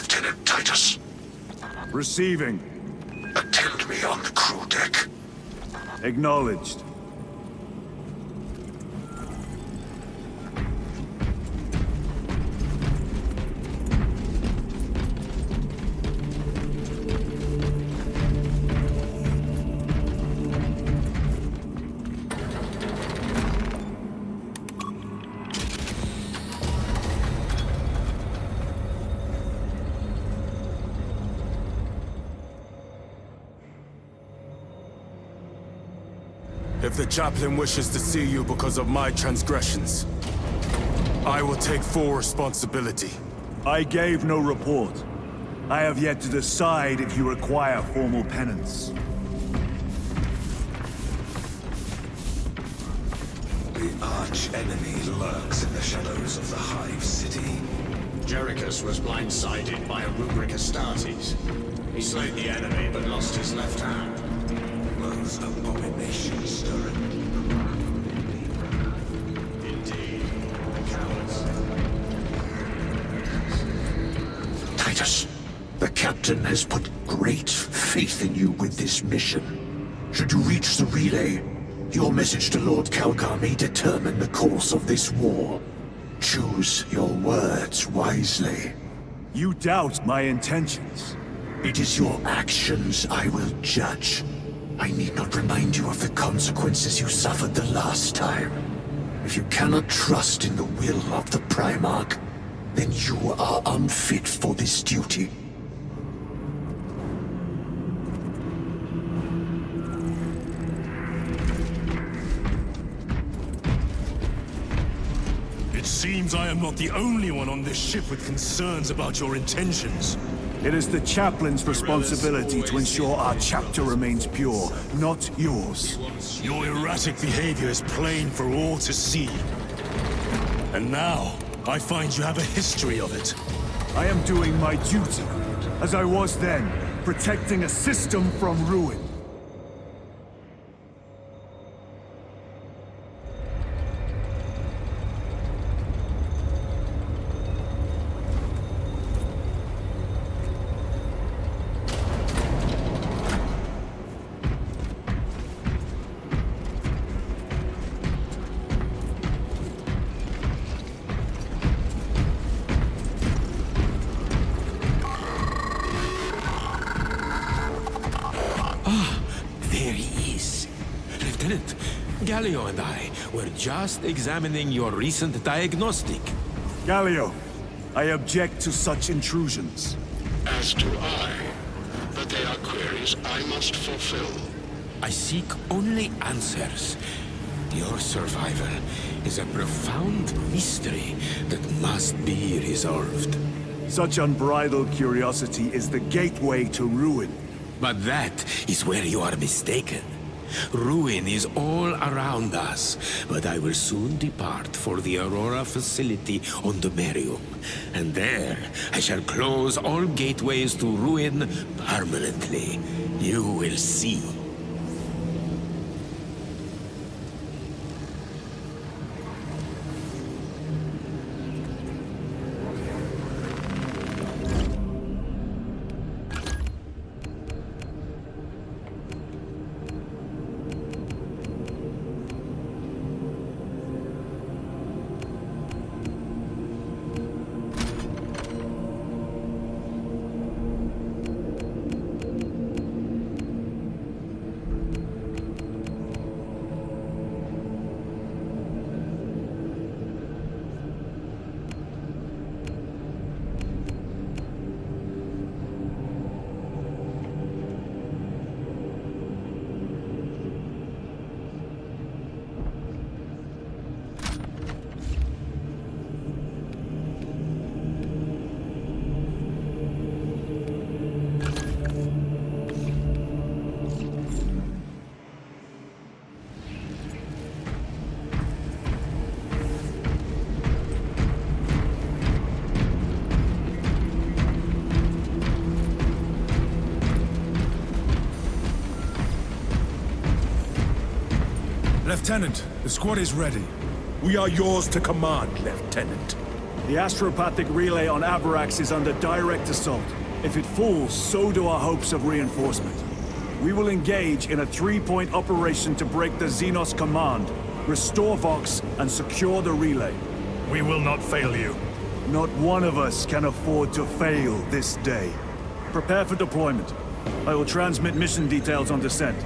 Lieutenant Titus. Receiving. Attend me on the crew deck. Acknowledged. If the chaplain wishes to see you because of my transgressions, I will take full responsibility. I gave no report. I have yet to decide if you require formal penance. The arch-enemy lurks in the shadows of the Hive City. Jerichus was blindsided by a rubric Astartes. He slayed the enemy, but lost his left hand. Those abominations stirring Indeed. Cowards. Titus, the captain has put great faith in you with this mission. Should you reach the relay, your message to Lord Calgar may determine the course of this war. Choose your words wisely. You doubt my intentions. It is your actions I will judge. I need not remind you of the consequences you suffered the last time. If you cannot trust in the will of the Primarch, then you are unfit for this duty. It seems I am not the only one on this ship with concerns about your intentions. It is the chaplain's responsibility to ensure our chapter remains pure, not yours. Your erratic behavior is plain for all to see. And now, I find you have a history of it. I am doing my duty, as I was then, protecting a system from ruin. There he is. Lieutenant, Galio and I were just examining your recent diagnostic. Galio, I object to such intrusions. As do I. But they are queries I must fulfill. I seek only answers. Your survival is a profound mystery that must be resolved. Such unbridled curiosity is the gateway to ruin. But that is where you are mistaken. Ruin is all around us, but I will soon depart for the Aurora facility on the Merium. And there, I shall close all gateways to ruin permanently. You will see. Lieutenant, the squad is ready. We are yours to command, Lieutenant. The astropathic relay on Avarax is under direct assault. If it falls, so do our hopes of reinforcement. We will engage in a 3-point operation to break the Xenos command, restore Vox, and secure the relay. We will not fail you. Not one of us can afford to fail this day. Prepare for deployment. I will transmit mission details on descent.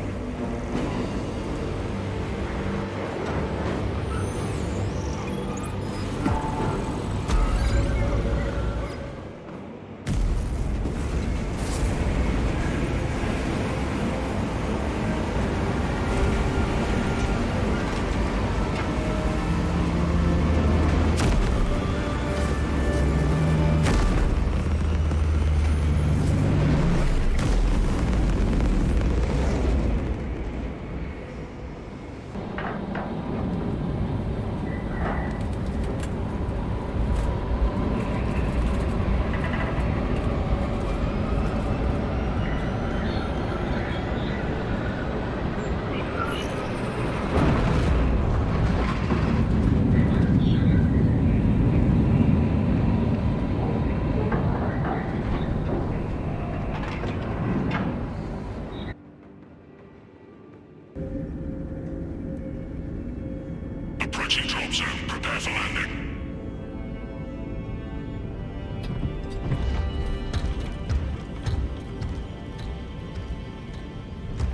Approaching drop zone. Prepare for landing.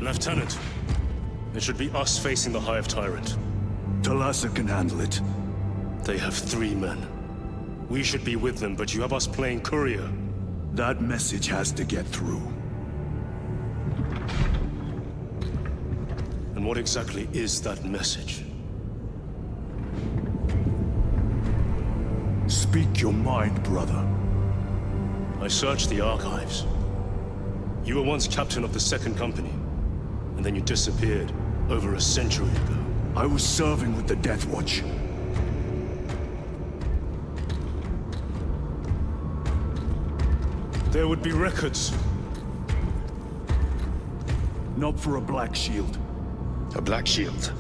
Lieutenant, it should be us facing the Hive Tyrant. Talassa can handle it. They have 3 men. We should be with them, but you have us playing courier. That message has to get through. And what exactly is that message? Speak your mind, brother. I searched the archives. You were once captain of the 2nd Company, and then you disappeared over a century ago. I was serving with the Death Watch. There would be records. Not for a Black Shield. A Black Shield?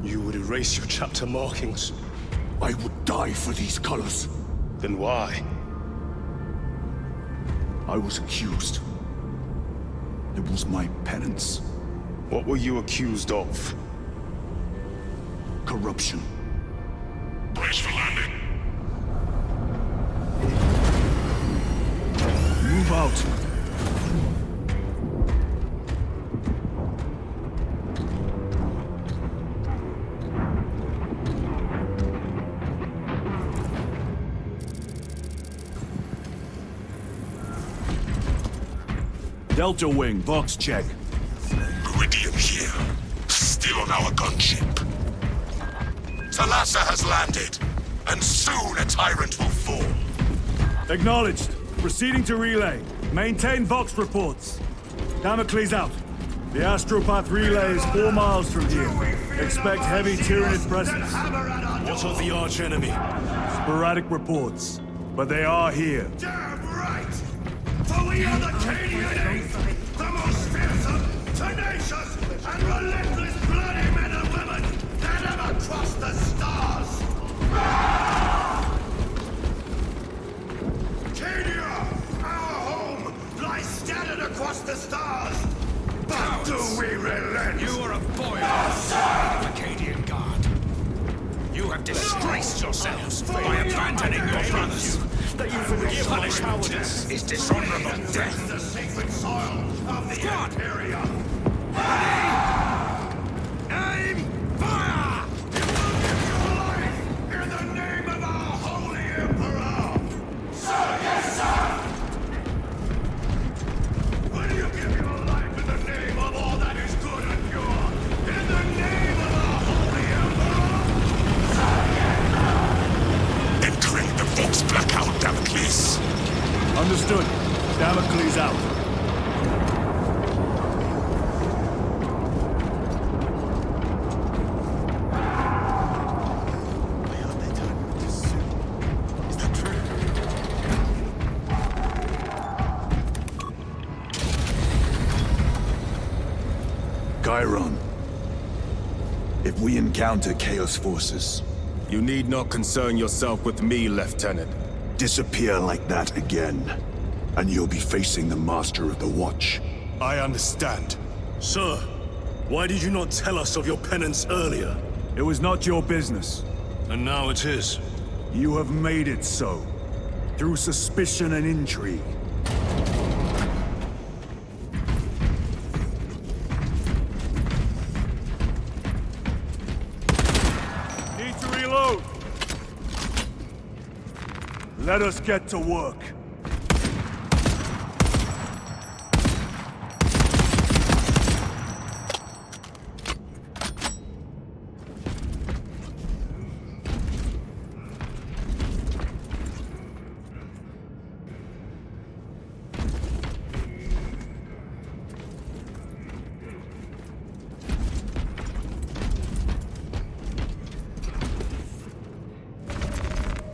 You would erase your chapter markings. I would die for these colors. Then why? I was accused. It was my penance. What were you accused of? Corruption. Brace for landing. Move out. Delta Wing, Vox check. Meridian here. Still on our gunship. Talassa has landed, and soon a tyrant will fall. Acknowledged. Proceeding to relay. Maintain Vox reports. Damocles out. The Astropath relay is 4 miles from here. Expect heavy Tyranid presence. What of the arch-enemy? Sporadic reports. But they are here. Damn right! For we are the Cadian Eighth, the most fearsome, tenacious, and relentless bloody men and women that ever crossed the stars! Cadia, our home, lies scattered across the stars! But do we relent? You are a boy of the Acadian Guard. You have disgraced yourselves by abandoning your brothers. That you forgive Punishment is dishonorable death. the sacred soil of the Imperium! Aim! Fire! Your life in the name of our holy Emperor! Sir, yes, sir! Will you give your life in the name of all that is good and pure? In the name of our holy Emperor! Sir, yes, Entering the Vox blackout, Damocles. Understood. Damocles out. Chiron. If we encounter Chaos forces, You need not concern yourself with me, Lieutenant. Disappear like that again, and you'll be facing the Master of the Watch. I understand. Sir, why did you not tell us of your penance earlier? It was not your business. And now it is. You have made it so. Through suspicion and intrigue. Need to reload. Let us get to work.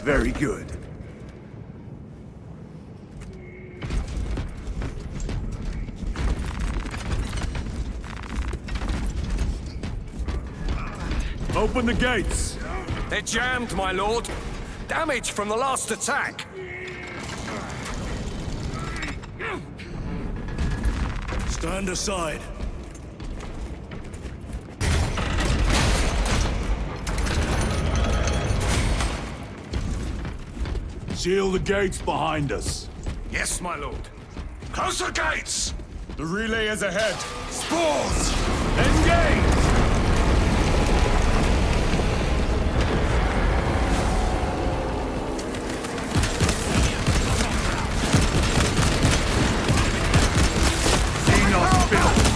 Very good. Open the gates! They're jammed, my lord. Damage from the last attack. Stand aside. Seal the gates behind us. Yes, my lord. Close the gates! The relay is ahead. Spores! Engage! Xenos built!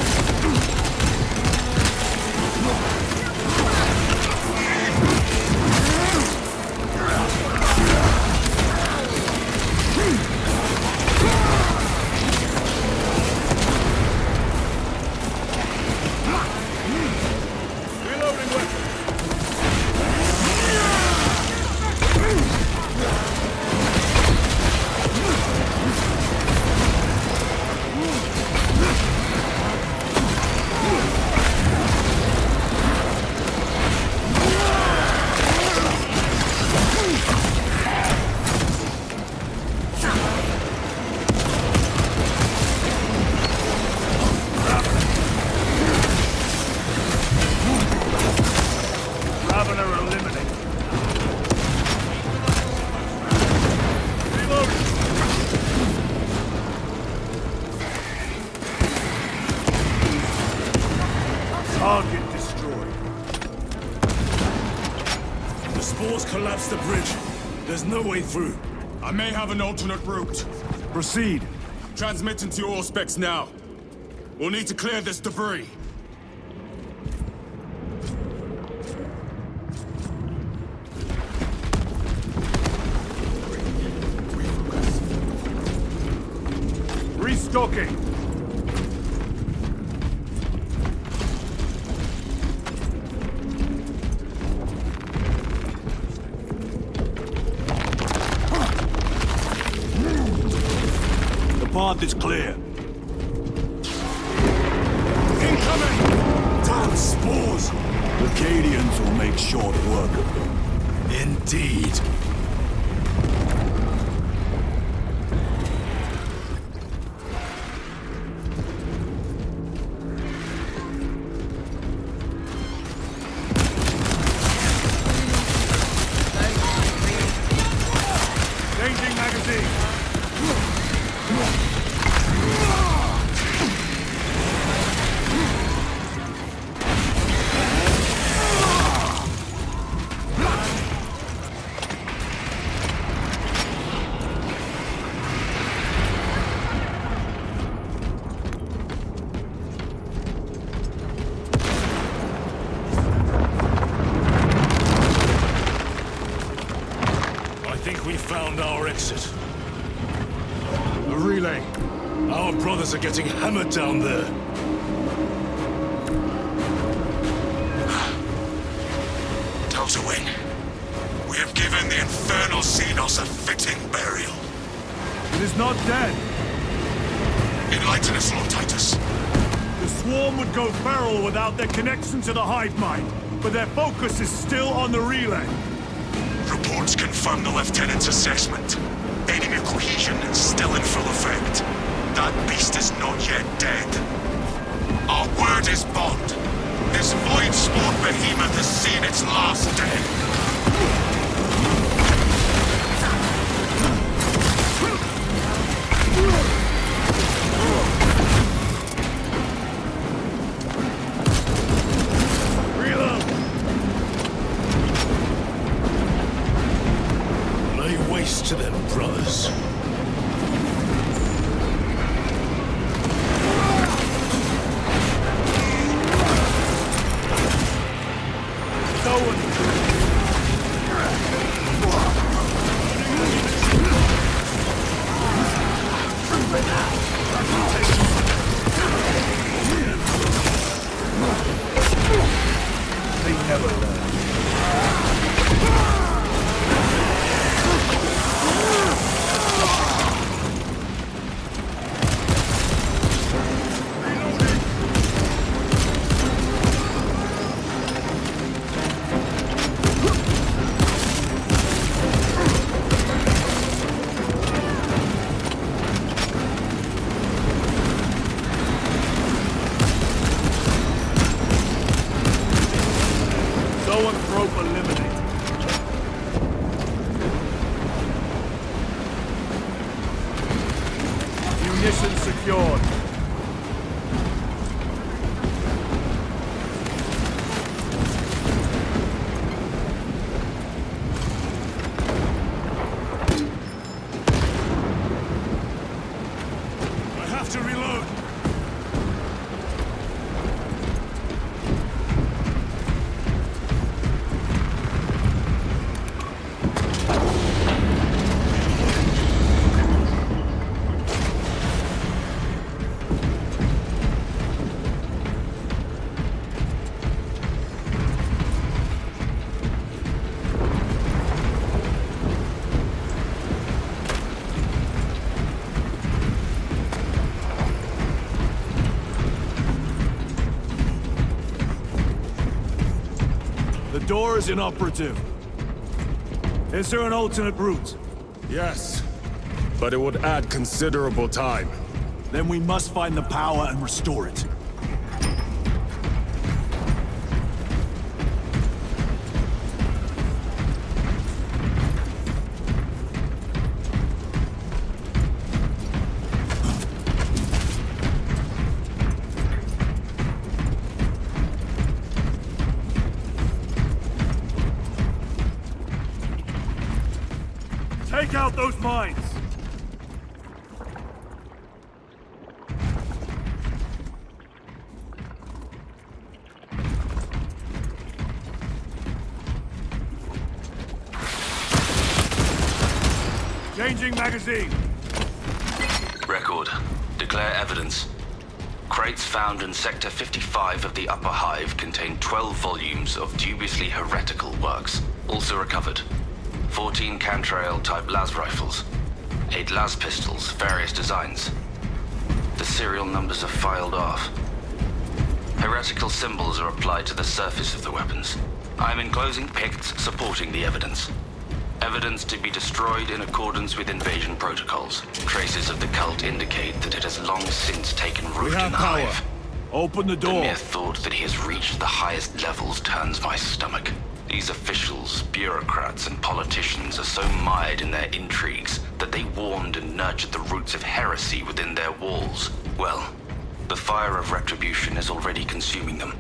Target destroyed. The spores collapsed the bridge. There's no way through. I may have an alternate route. Proceed. Transmitting to your specs now. We'll need to clear this debris. Restocking. The path is clear. Incoming! Damn spores! The Cadians will make short work of them. Indeed. Changing magazine. I think we found our exit. The relay. Our brothers are getting hammered down there. Delta-Wing, we have given the infernal Xenos a fitting burial. It is not dead. Enlighten us, Lord Titus. The swarm would go feral without their connection to the hive mind, but their focus is still on the relay. Reports confirm the Lieutenant's assessment. Enemy cohesion is still in full effect. That beast is not yet dead. Our word is bond. This void-spawned behemoth has seen its last day. Lay waste to them, brothers. Munitions secured. I have to reload. The door is inoperative. Is there an alternate route? Yes, but it would add considerable time. Then we must find the power and restore it. Take out those mines! Changing magazine! Record. Declare evidence. Crates found in Sector 55 of the Upper Hive contain 12 volumes of dubiously heretical works. Also recovered. 14 Cantrail-type las rifles. 8 las pistols, various designs. The serial numbers are filed off. Heretical symbols are applied to the surface of the weapons. I'm enclosing picts supporting the evidence. Evidence to be destroyed in accordance with invasion protocols. Traces of the cult indicate that it has long since taken root in the Hive. Open the The door. mere thought that he has reached the highest levels turns my stomach. These officials, bureaucrats, and politicians are so mired in their intrigues that they warmed and nurtured the roots of heresy within their walls. Well, the fire of retribution is already consuming them.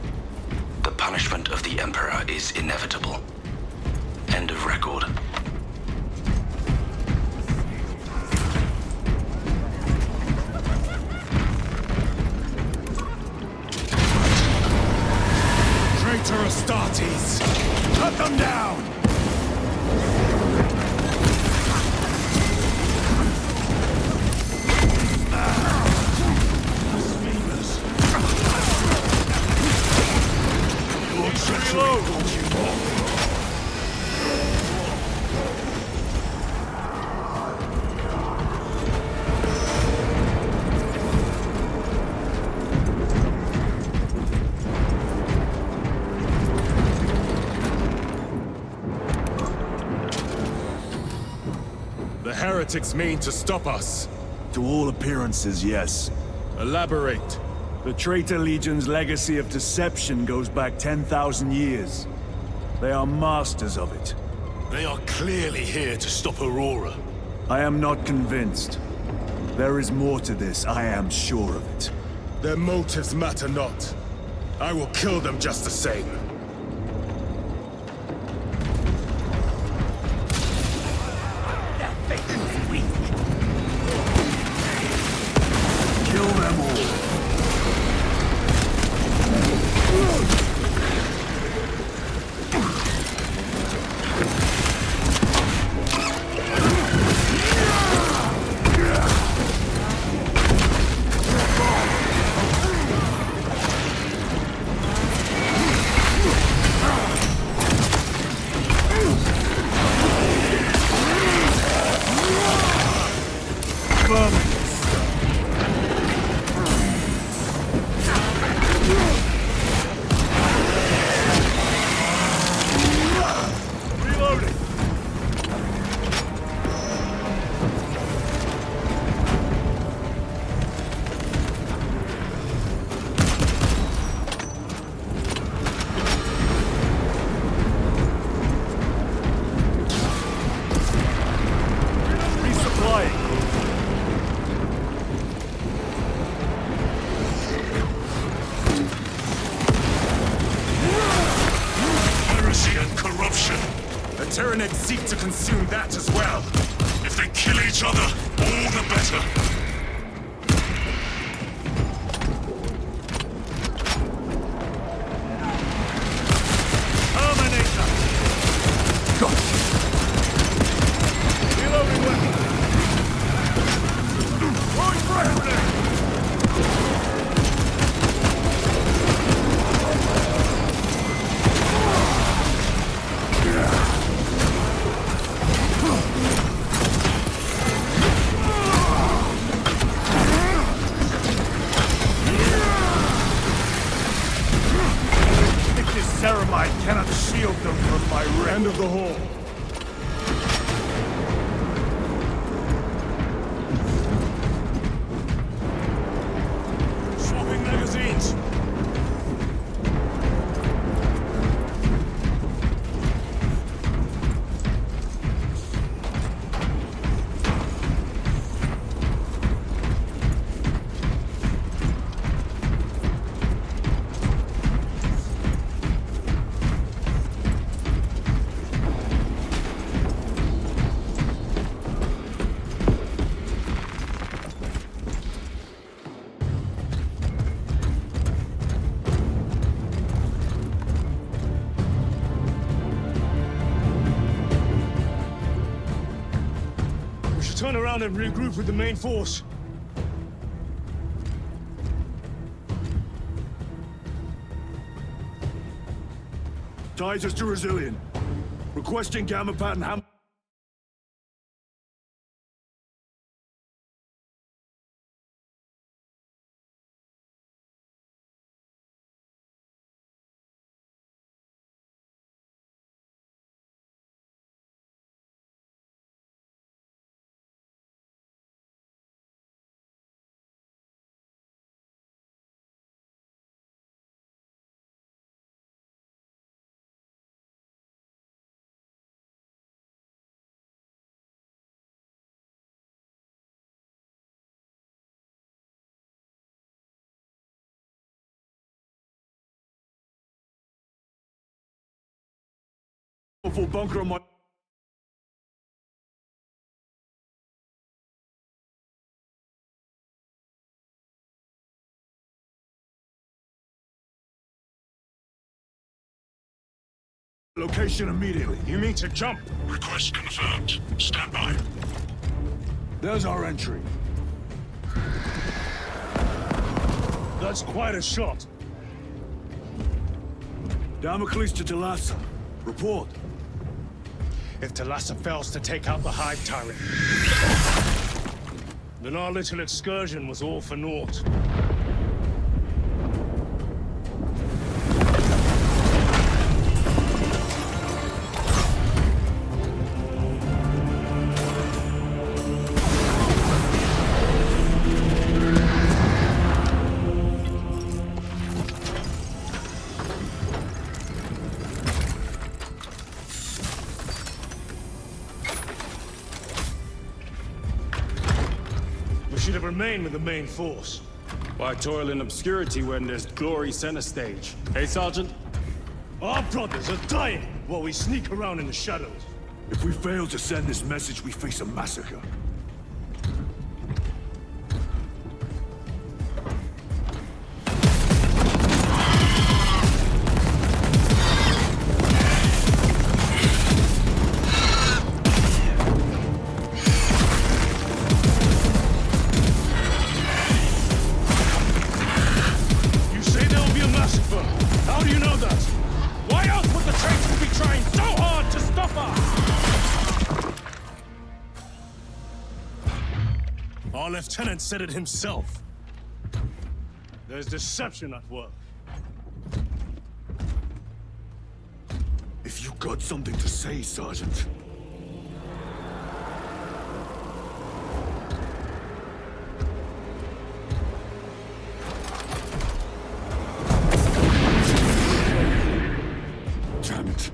The punishment of the Emperor is inevitable. End of record. Traitor Astartes! Cut them down! Reload! heretics mean to stop us? To all appearances, yes. Elaborate. The Traitor Legion's legacy of deception goes back 10,000 years. They are masters of it. They are clearly here to stop Aurora. I am not convinced. There is more to this, I am sure of it. Their motives matter not. I will kill them just the same. Kill them all. Tyranids seek to consume that as well. If they kill each other, all the better. Terminator! Reloading weapon! Right friendly! Ceramite cannot shield them from my wrath. End of the hall. Swapping magazines. Turn around and regroup with the main force. Titus to Resilient. Requesting gamma pattern ham. Full bunker on my... Location immediately. You mean to jump? Request confirmed. Stand by. There's our entry. That's quite a shot. Damocles to Talassa. Report. If Talassa fails to take out the Hive Tyrant, then our little excursion was all for naught. should have remained with the main force. Why toil in obscurity when there's glory center stage? Hey, Sergeant? Our brothers are dying while we sneak around in the shadows. If we fail to send this message, we face a massacre. You say there will be a massacre. How do you know that? Why else would the traitors be trying so hard to stop us? Our lieutenant said it himself. There's deception at work. If you got something to say, Sergeant. Damn it.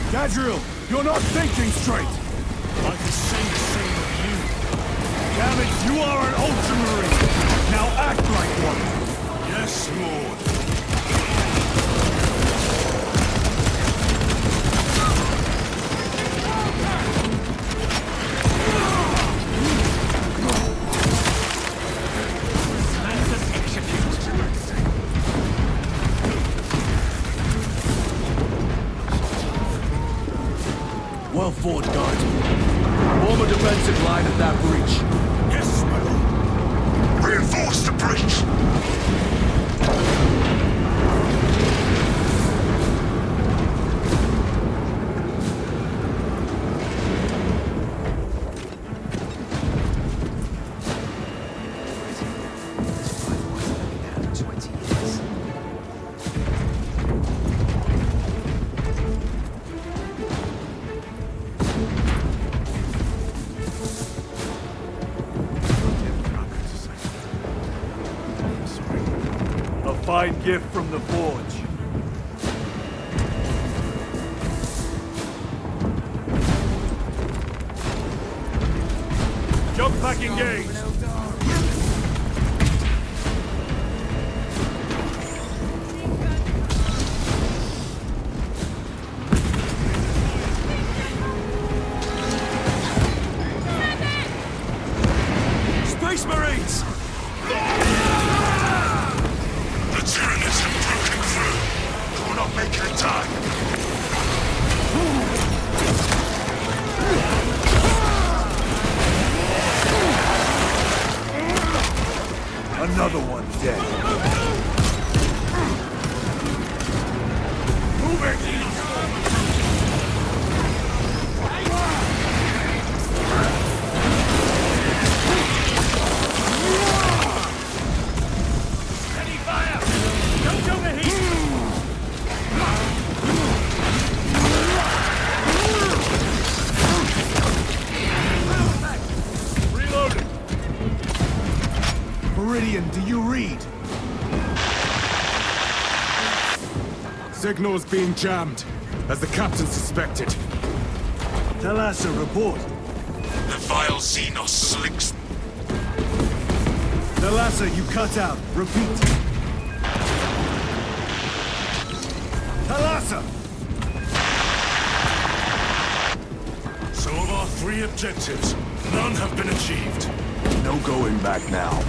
Gadriel, you're not thinking straight! I can say the same of you. Damn it, you are an Ultramarine! Now act like one! Yes, Lord. Well fought, guards. Form a defensive line at that breach. Yes, my lord. Reinforce the breach! A fine gift from the Forge. Jump back engaged! Space Marines! The Tyranids have broken through! Do not make it time! Another one dead. Move it! Steady fire! Don't overheat! signal's being jammed, as the captain suspected. Talassa, report. The vile Xenos slinks. Talassa, you cut out. Repeat. Talassa! So of our 3 objectives, none have been achieved. No going back now.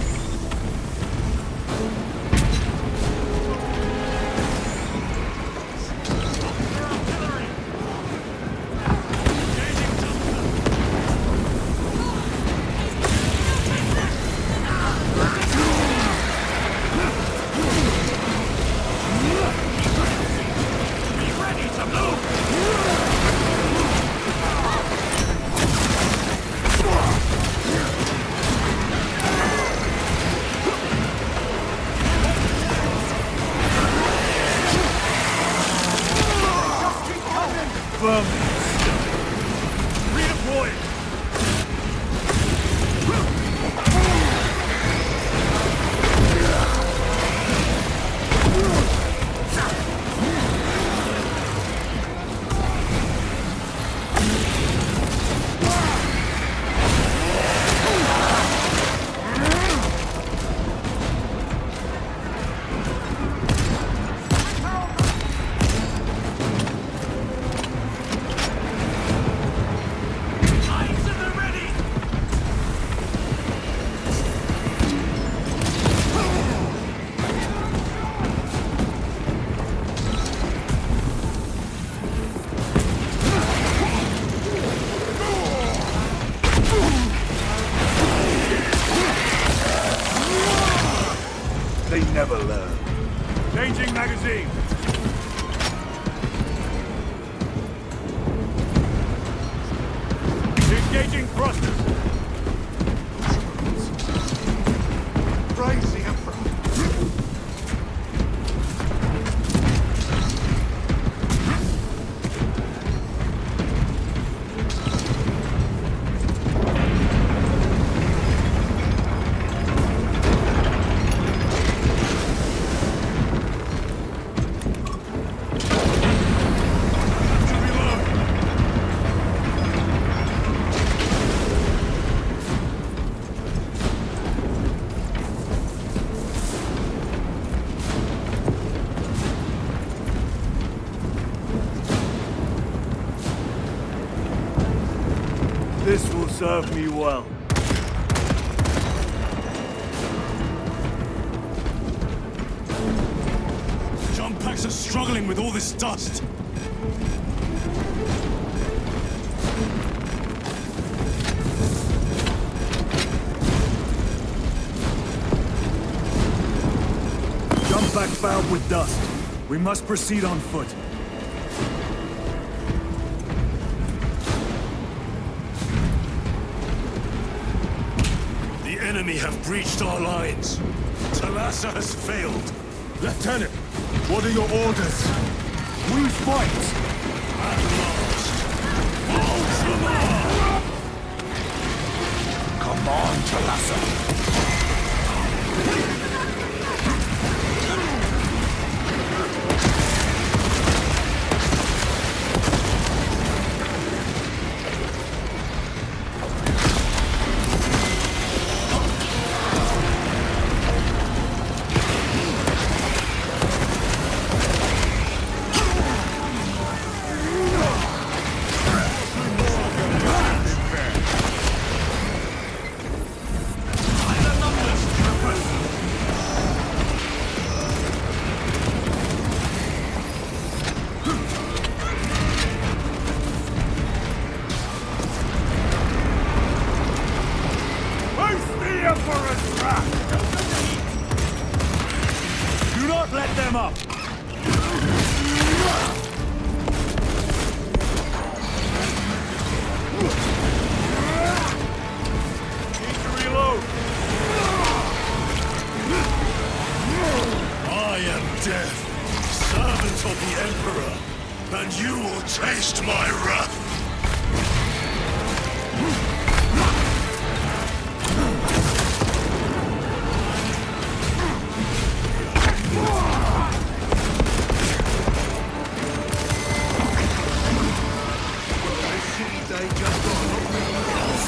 Redeploy! They never learn. Changing magazine! Engaging thrusters! Praise the Emperor. This will serve me well. Jump packs are struggling with all this dust. Jump back fouled with dust. We must proceed on foot. The enemy have breached our lines. Talassa has failed. Lieutenant, what are your orders? We fight! At last. Ultima! Come on, Talassa.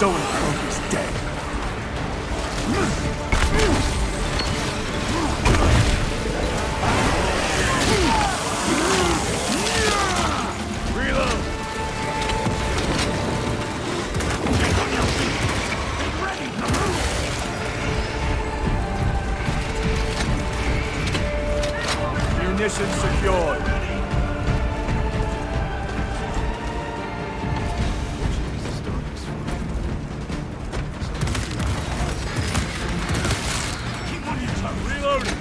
Stonencroak is dead. Reload! Get on your feet! Get ready to move! Munitions secured. Keep on your toes. Reloading.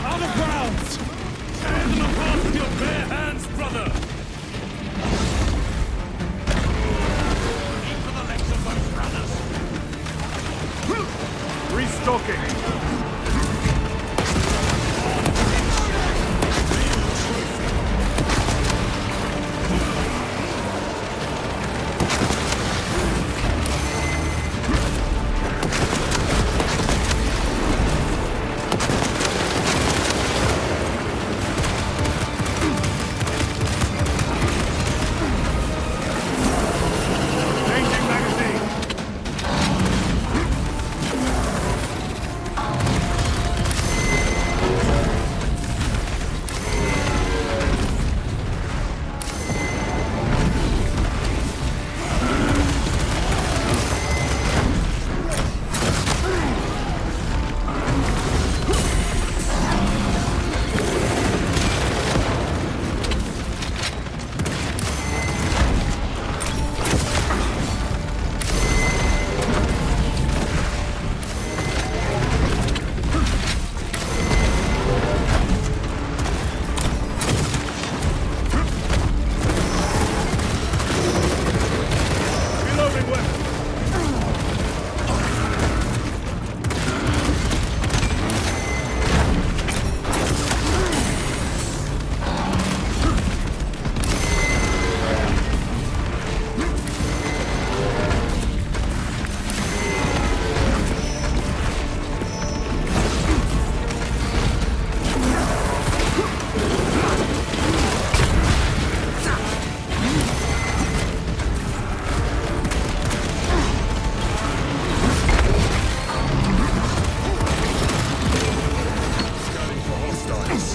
Out of bounds! Tear them apart with your bare hands, brother! Aim for the legs of those runners! Restocking! Changing magazine! Reloading weapon! Scanning for hostiles.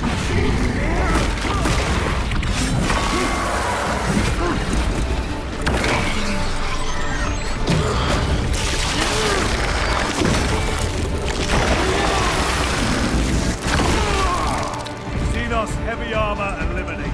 Xenos heavy armor eliminated.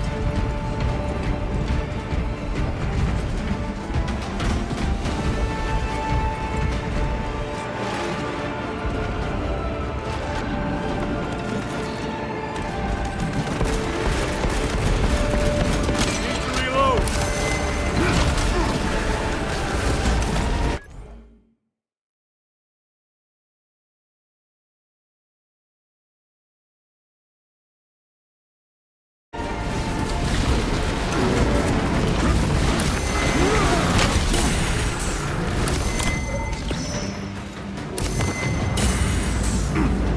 Need to reload.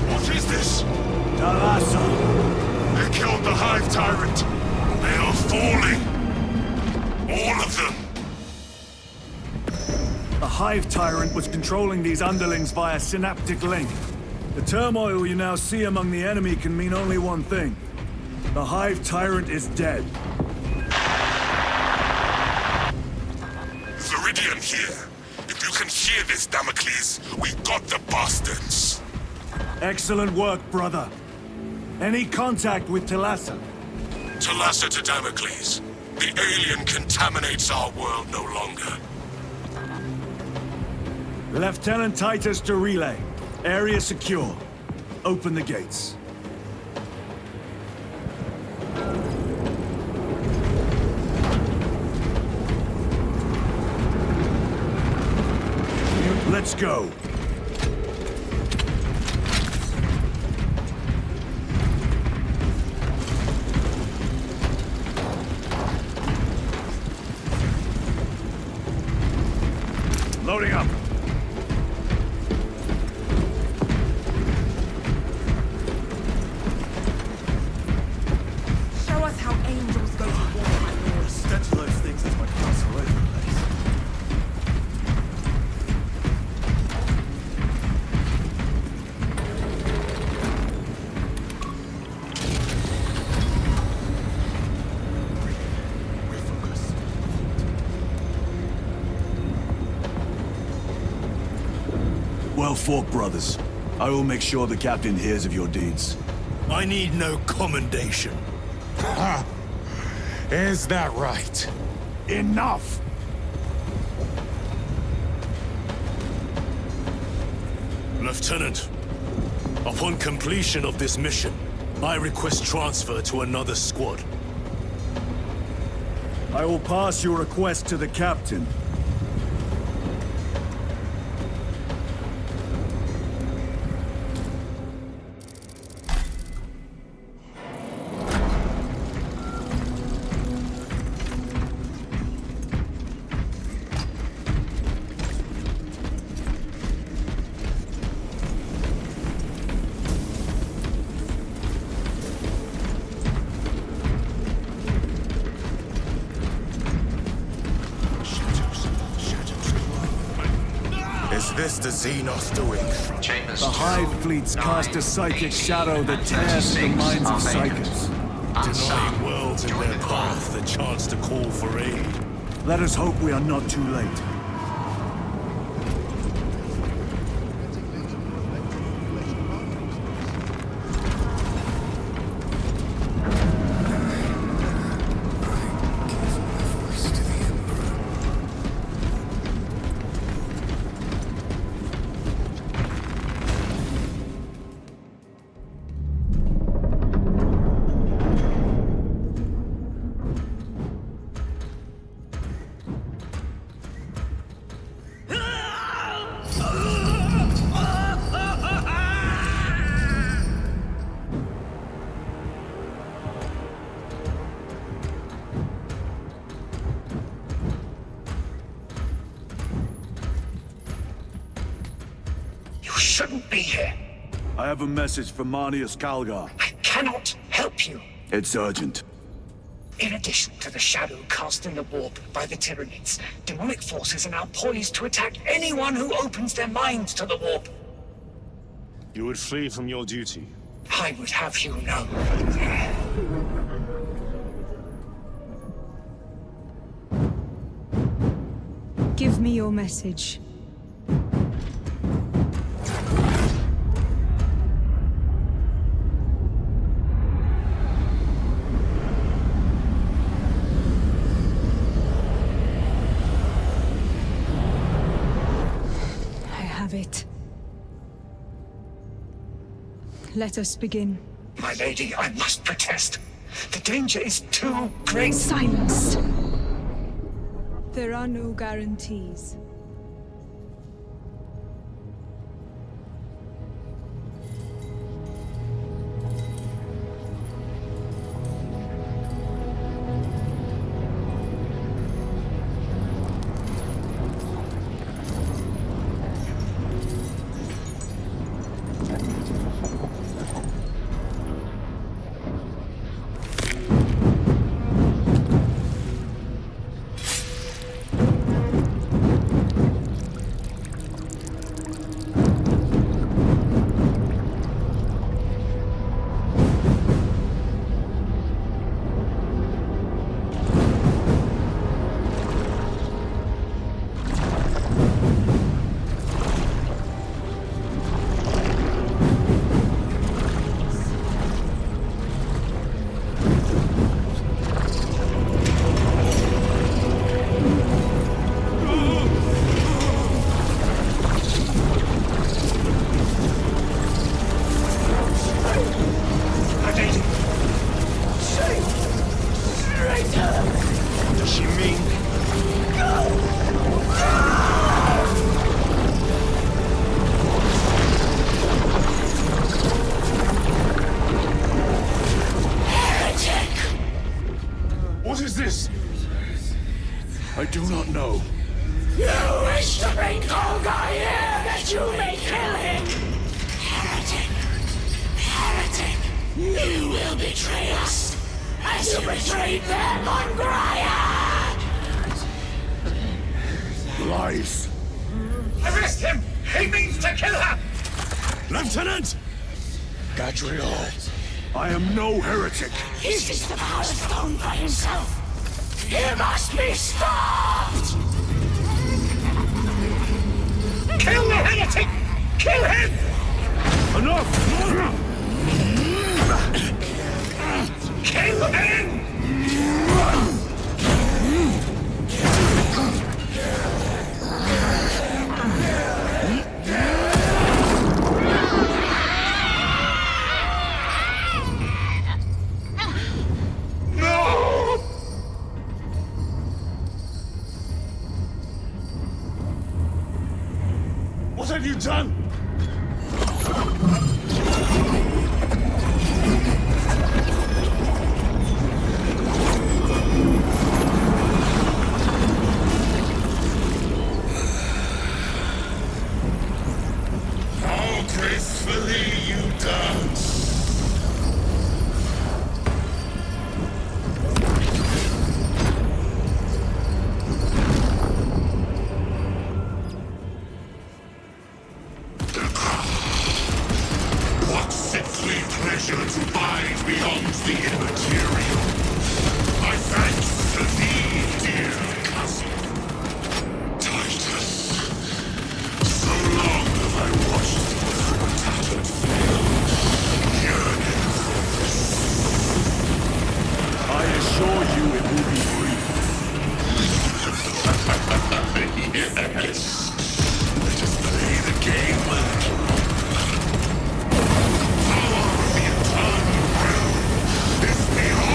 What is this? Talassa. They killed the Hive Tyrant. They are falling. All of them. The Hive Tyrant was controlling these underlings via synaptic link. The turmoil you now see among the enemy can mean only one thing. The Hive Tyrant is dead. Viridian here. If you can hear this, Damocles, we got the bastards. Excellent work, brother. Any contact with Talassa? Talassa to Damocles. The alien contaminates our world no longer. Lieutenant Titus to relay. Area secure. Open the gates. Let's go. Loading up. Well fought, brothers. I will make sure the captain hears of your deeds. I need no commendation. Ha! Is that right? Enough! Lieutenant, upon completion of this mission, I request transfer to another squad. I will pass your request to the captain. Is this the Xenos doing? Chambers The Hive fleets cast a psychic shadow that tears through the minds of psychics. Denying worlds in their path the chance to call for aid. Let us hope we are not too late. You shouldn't be here. I have a message from Marnius Calgar. I cannot help you. It's urgent. In addition to the shadow cast in the warp by the Tyranids, demonic forces are now poised to attack anyone who opens their minds to the warp. You would flee from your duty. I would have you know. Give me your message. It. Let us begin. My lady, I must protest. The danger is too great. Silence! There are no guarantees. I do not know. You wish to bring Kolgar here that you may kill him! Heretic! Heretic! You will betray us, as you betrayed them on Graia! Lies. Arrest him! He means to kill her! Lieutenant! Gadriel, I am no heretic. He seeks the Power Stone for himself! He must be stopped! Kill the heretic! Kill him! Enough! Kill him! What have you done? How gracefully you dance. What sickly pleasure to bide beyond the immaterial. My thanks to thee, dear cousin. Titus. So long have I watched thee through a tattered field, yearning for this. I assure you it will be brief. Yes. Let us play the game. Power of the eternal realm is beyond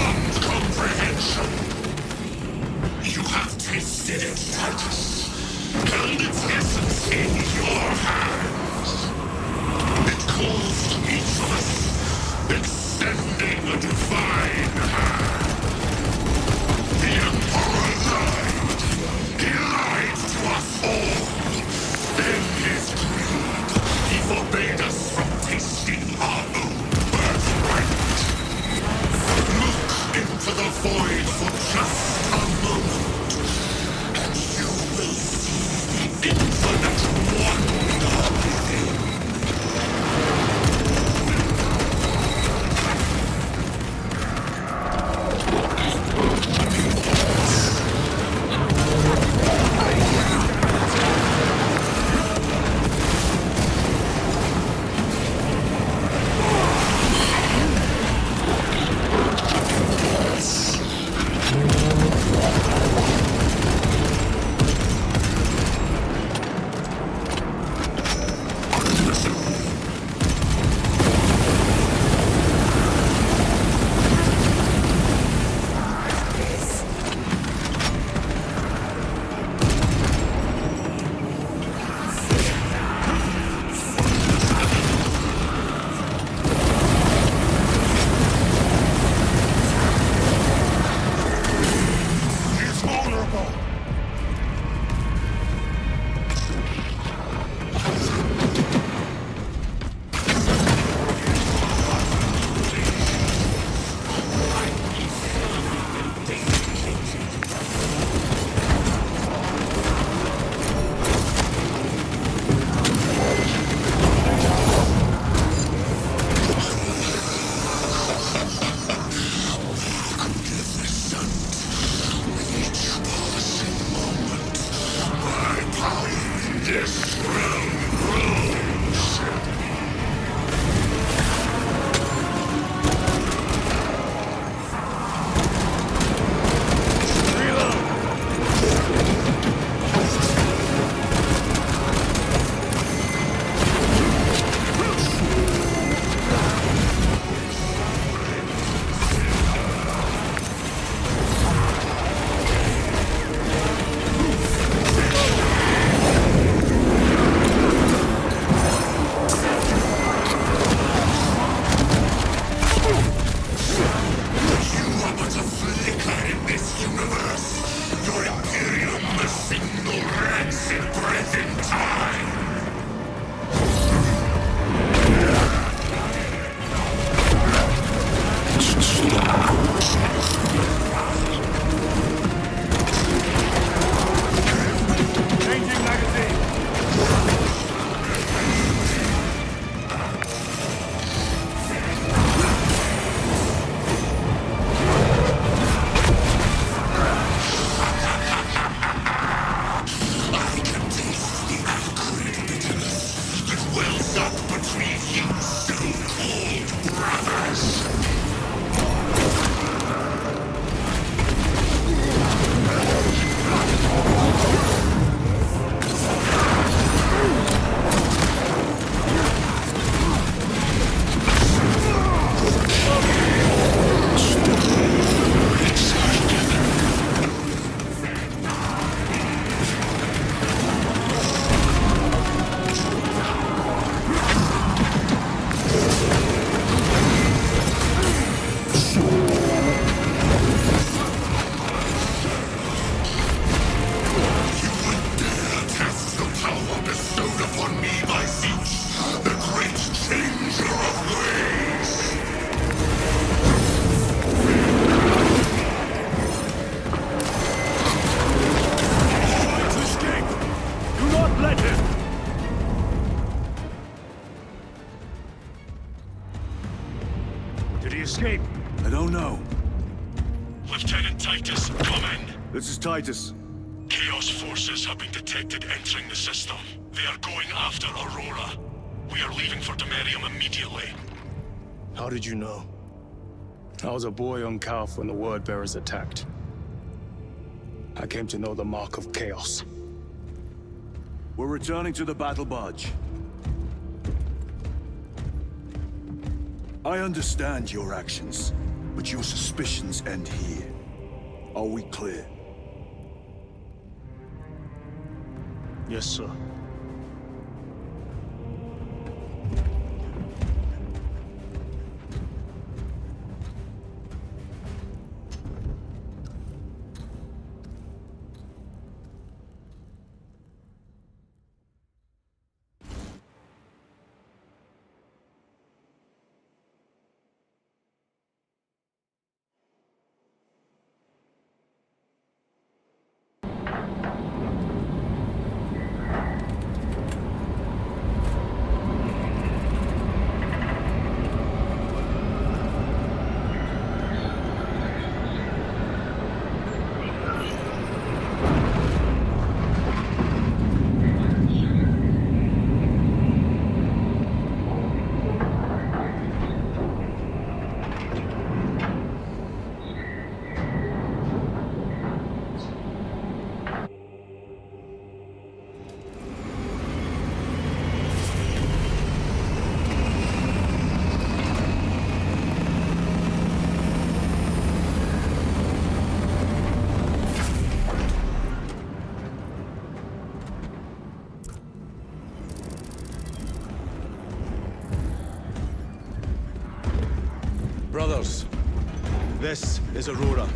now? Lieutenant Titus, come in. This is Titus. Chaos forces have been detected entering the system. They are going after Aurora. We are leaving for Demerium immediately. How did you know? I was a boy on Calf when the Word Bearers attacked. I came to know the mark of chaos. We're returning to the battle barge. I understand your actions, but your suspicions end here. Are we clear? Yes, sir. Brothers, this is Aurora.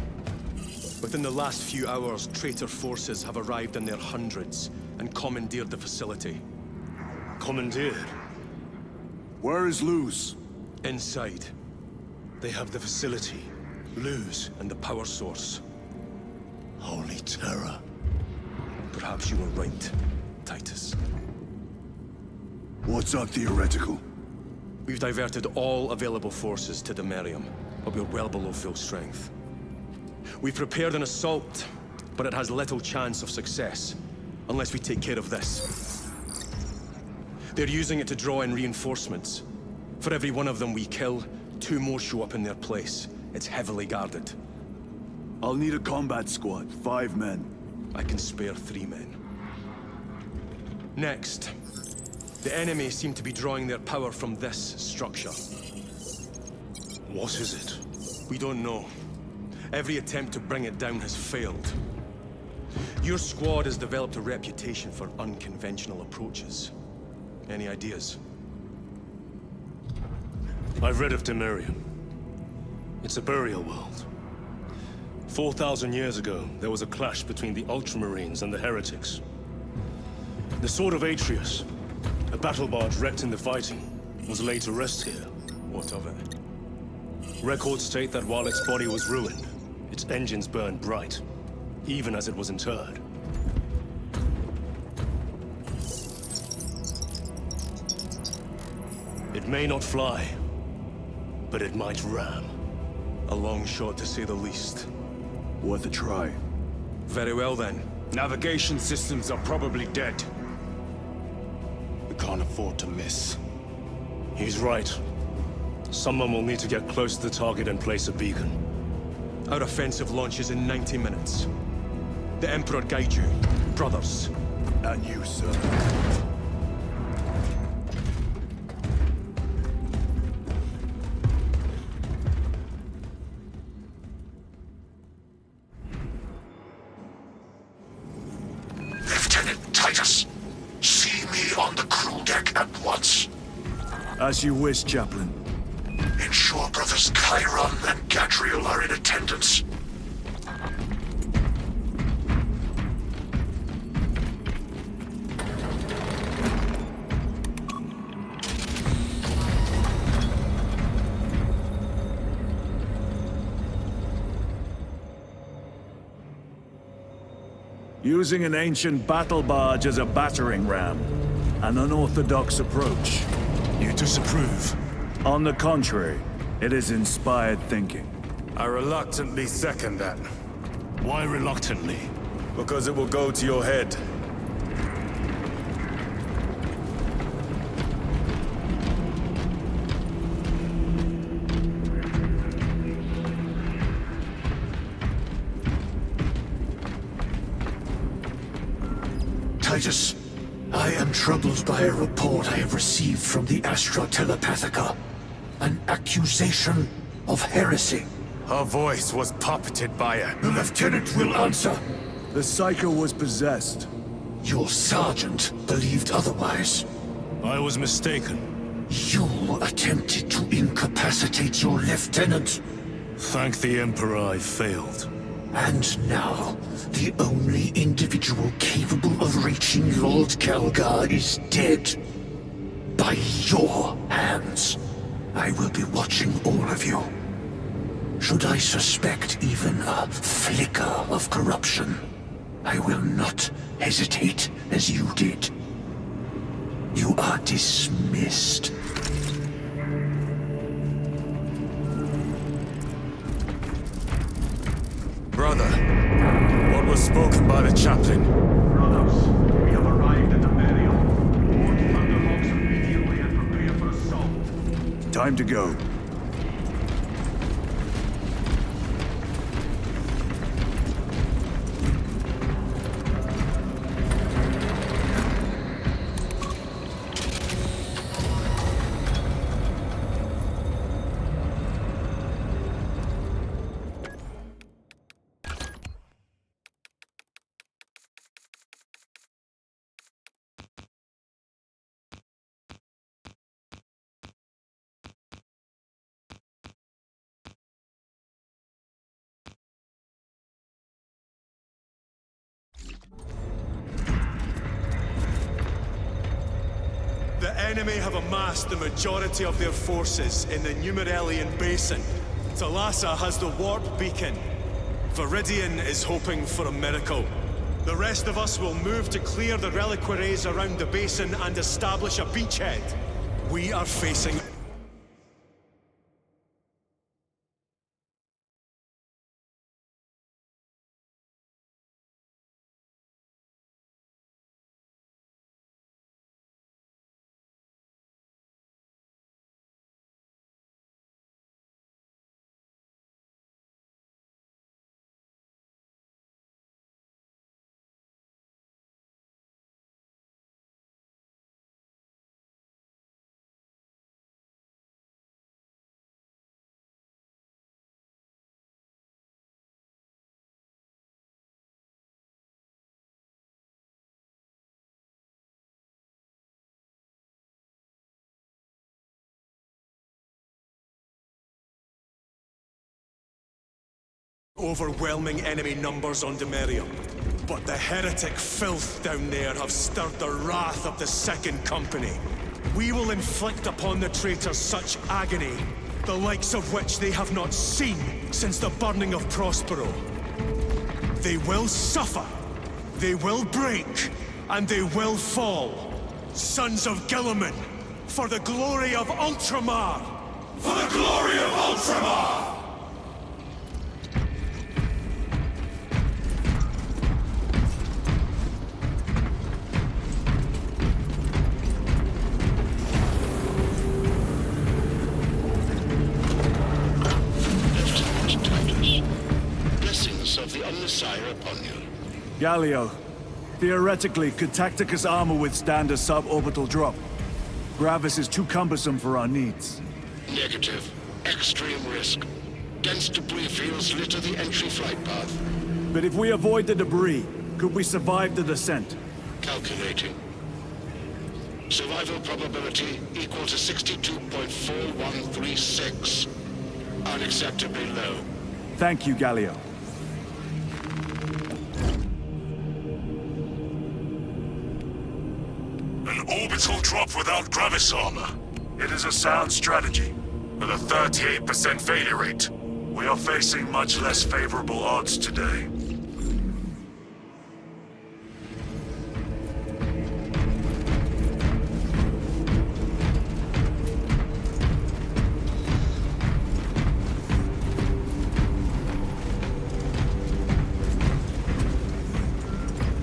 Within the last few hours, traitor forces have arrived in their hundreds and commandeered the facility. Commandeered? Where is Luz? Inside. They have the facility, Luz, and the power source. Holy terror. Perhaps you were right, Titus. What's our theoretical? We've diverted all available forces to Demerium, but we're well below full strength. We've prepared an assault, but it has little chance of success, unless we take care of this. They're using it to draw in reinforcements. For every one of them we kill, 2 more show up in their place. It's heavily guarded. I'll need a combat squad, 5 men. I can spare 3 men. Next, the enemy seem to be drawing their power from this structure. What is it? We don't know. Every attempt to bring it down has failed. Your squad has developed a reputation for unconventional approaches. Any ideas? I've read of Demerium. It's a burial world. 4,000 years ago, there was a clash between the Ultramarines and the Heretics. The Sword of Atreus, a battle barge wrecked in the fighting, was laid to rest here. What of it? Records state that while its body was ruined, its engines burned bright, even as it was interred. It may not fly, but it might ram. A long shot, to say the least. Worth a try. Very well, then. Navigation systems are probably dead. We can't afford to miss. He's right. Someone will need to get close to the target and place a beacon. Our offensive launches in 90 minutes. The Emperor guide you, brothers. And you, sir. Lieutenant Titus, see me on the crew deck at once. As you wish, Chaplain. Ensure brothers Chiron and Gadriel are in attendance. Using an ancient battle barge as a battering ram. An unorthodox approach. You disapprove? On the contrary, it is inspired thinking. I reluctantly second that. Why reluctantly? Because it will go to your head. Titus, I am troubled by a report I have received from the Astra Telepathica. An accusation of heresy. Her voice was puppeted by her. The lieutenant will answer. The Psycho was possessed. Your sergeant believed otherwise. I was mistaken. You attempted to incapacitate your lieutenant. Thank the Emperor I failed. And now, the only individual capable of reaching Lord Calgar is dead. By your hands. I will be watching all of you. Should I suspect even a flicker of corruption, I will not hesitate as you did. You are dismissed. Brother, what was spoken by the chaplain? Brothers, we have arrived at the burial. Board thunderlocks immediately and prepare for assault. Time to go. The enemy have amassed the majority of their forces in the Numerelian Basin. Thalassa has the warp beacon. Viridian is hoping for a miracle. The rest of us will move to clear the reliquaries around the basin and establish a beachhead. We are facing... Overwhelming enemy numbers on Demerium. But the heretic filth down there have stirred the wrath of the Second Company. We will inflict upon the traitors such agony, the likes of which they have not seen since the burning of Prospero. They will suffer, they will break, and they will fall. Sons of Gilliman, for the glory of Ultramar! For the glory of Ultramar! Of the Omnissiah upon you. Galio, theoretically, could Tacticus armor withstand a suborbital drop? Gravis is too cumbersome for our needs. Negative. Extreme risk. Dense debris fields litter the entry flight path. But if we avoid the debris, could we survive the descent? Calculating. Survival probability equal to 62.4136. Unacceptably low. Thank you, Galio. An orbital drop without Gravis armor. It is a sound strategy. With a 38% failure rate, we are facing much less favorable odds today.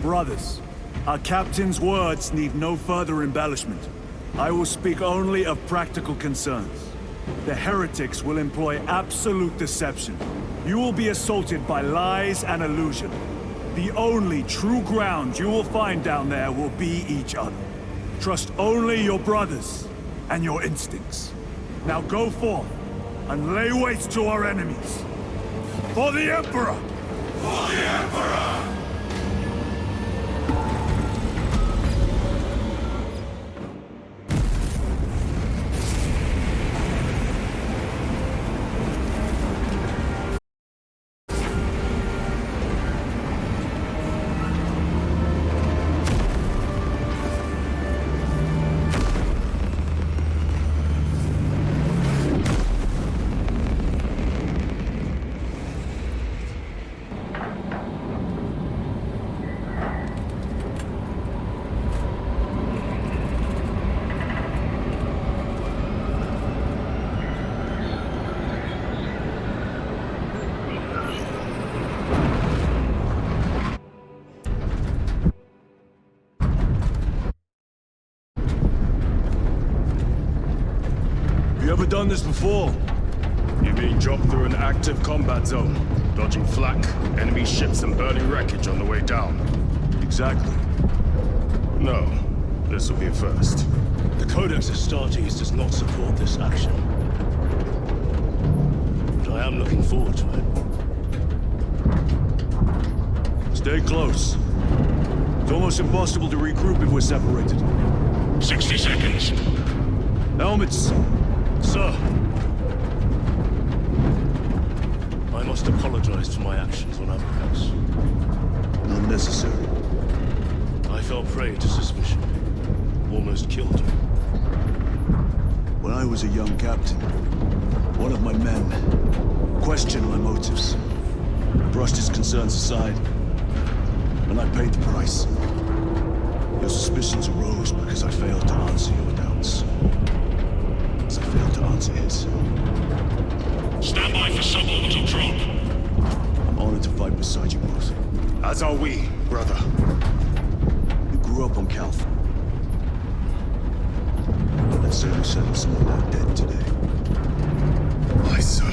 Brothers, our captain's words need no further embellishment. I will speak only of practical concerns. The heretics will employ absolute deception. You will be assaulted by lies and illusion. The only true ground you will find down there will be each other. Trust only your brothers and your instincts. Now go forth and lay waste to our enemies. For the Emperor! For the Emperor! You ever done this before? You being dropped through an active combat zone, dodging flak, enemy ships and burning wreckage on the way down. Exactly. No, this will be a first. The Codex Astartes does not support this action. But I am looking forward to it. Stay close. It's almost impossible to regroup if we're separated. 60 seconds. Helmets! Sir! I must apologize for my actions on Abrax. Unnecessary. I fell prey to suspicion. Almost killed you. When I was a young captain, one of my men questioned my motives. I brushed his concerns aside, and I paid the price. Your suspicions arose because I failed to answer your doubts. As I failed to answer his. Stand by for suborbital drop. I'm honored to fight beside you both. As are we, brother. You grew up on Calth. Let's say we settle some of our dead today. Aye, sir.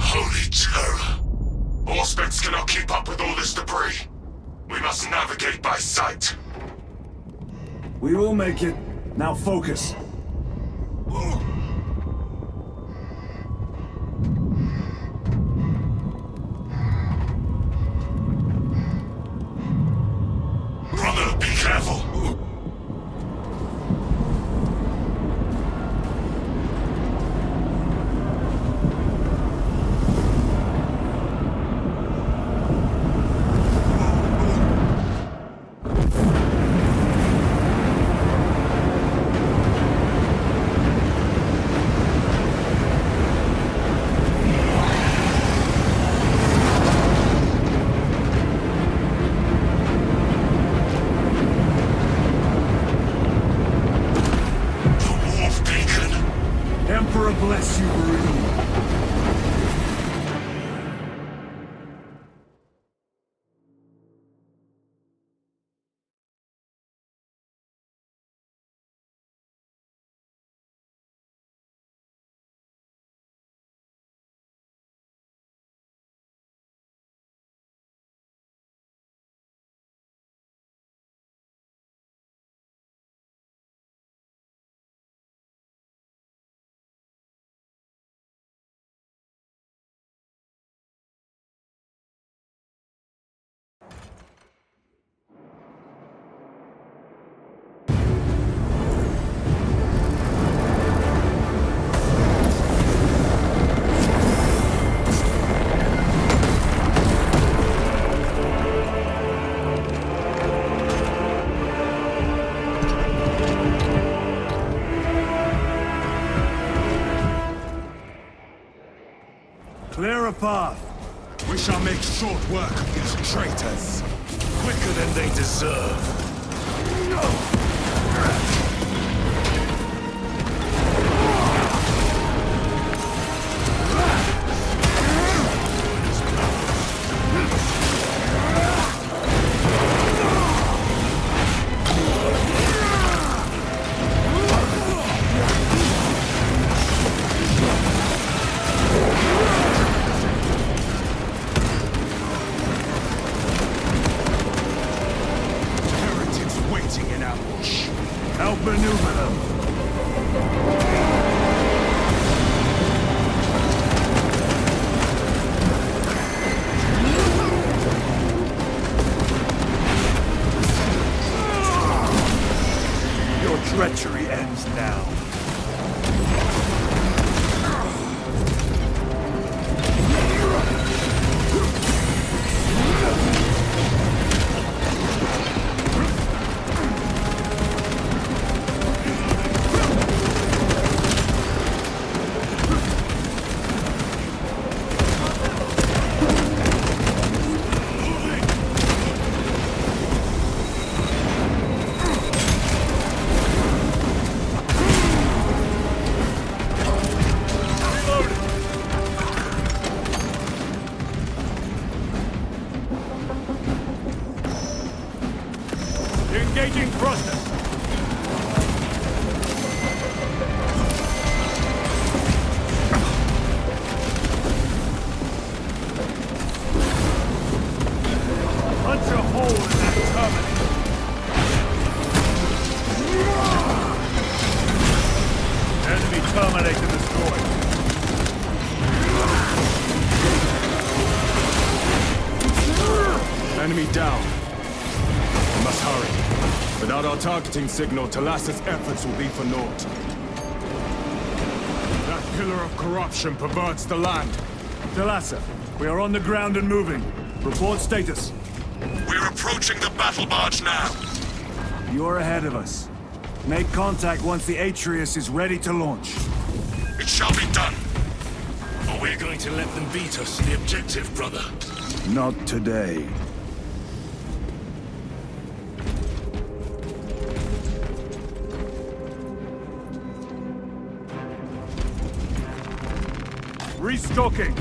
Holy terror! Auspex cannot keep up with all this debris. We must navigate by sight. We will make it. Now focus. Brother, be careful! Emperor bless you, Marine. a path. We shall make short work of these traitors. Quicker than they deserve. Help maneuver them. Your treachery ends now. Engaging thrusters. Punch a hole in that terminal. Enemy terminator destroyed. Enemy down. We must hurry. Without our targeting signal, Talassa's efforts will be for naught. That pillar of corruption perverts the land. Talassa, we are on the ground and moving. Report status. We're approaching the battle barge now. You're ahead of us. Make contact once the Atreus is ready to launch. It shall be done. Are we going to let them beat us to the objective, brother? Not today. Restocking!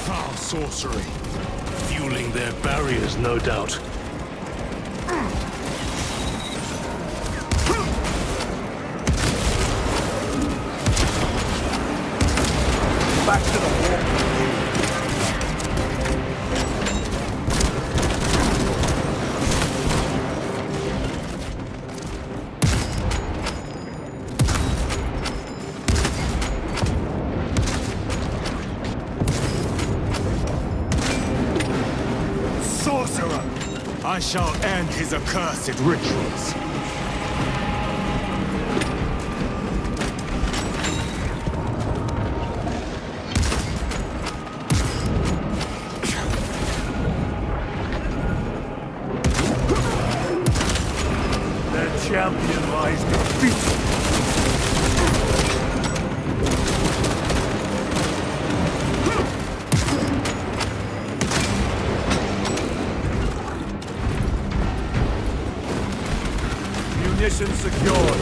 Foul sorcery. Fueling their barriers, no doubt. Back to the wall. Sorcerer! I shall end his accursed rituals. Their champion lies defeated. Munition secured.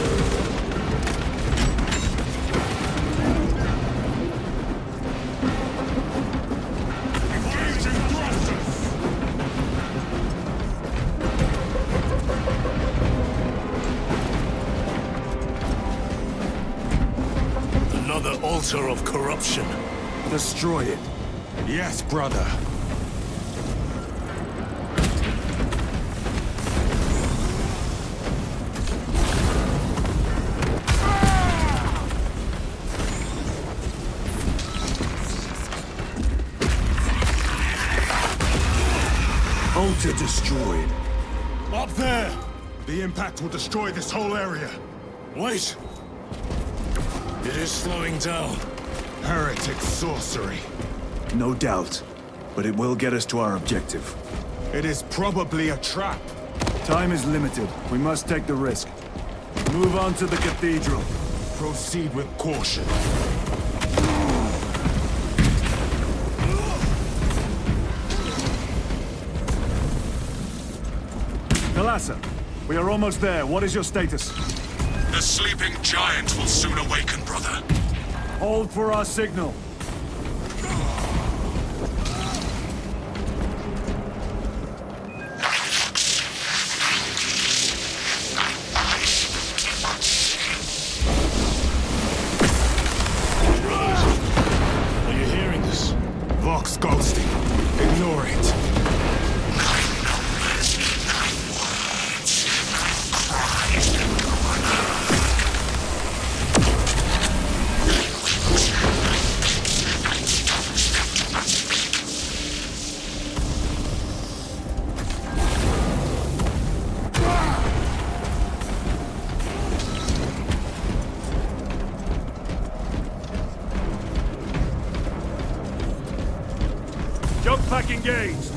Another altar of corruption. Destroy it. Yes, brother. Altar destroyed. Up there! The impact will destroy this whole area. Wait! It is slowing down. Heretic sorcery. No doubt. But it will get us to our objective. It is probably a trap. Time is limited. We must take the risk. Move on to the cathedral. Proceed with caution. Thalassa, we are almost there. What is your status? The sleeping giant will soon awaken, brother. Hold for our signal. Are you hearing this? Vox ghosting. Ignore it. Jump pack engaged.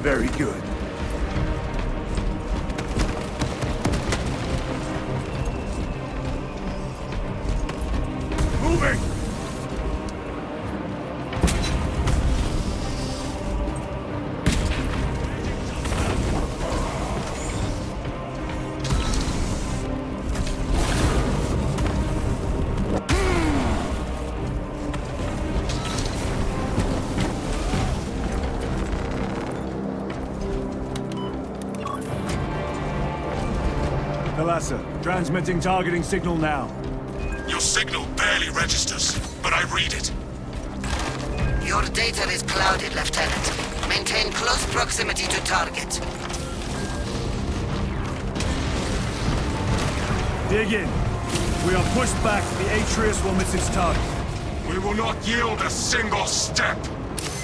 Very good. Moving! Thalassa, transmitting targeting signal now. Your signal barely registers, but I read it. Your data is clouded, Lieutenant. Maintain close proximity to target. Dig in. We are pushed back. The Atreus will miss its target. We will not yield a single step.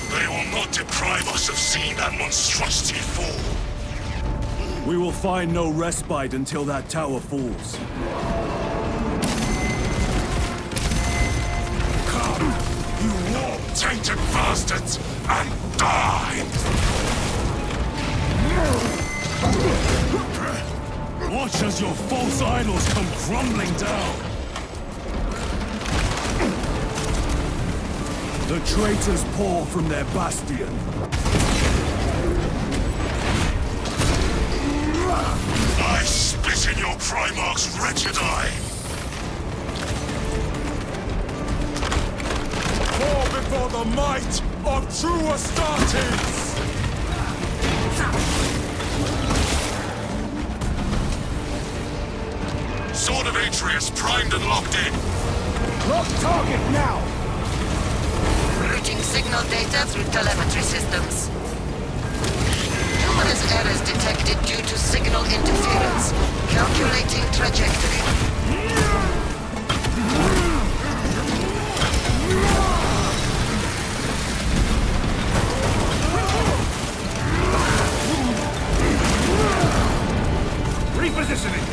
They will not deprive us of seeing that monstrosity fall. We will find no respite until that tower falls. Come, you warp-tainted bastards, and die! Watch as your false idols come crumbling down. The traitors pour from their bastion. I spit in your Primarch's wretched eye! Fall before the might of true Astartes! Sword of Atreus primed and locked in. Lock target now! Routing signal data through telemetry systems. Numerous errors detected due to signal interference. Calculating trajectory. Repositioning!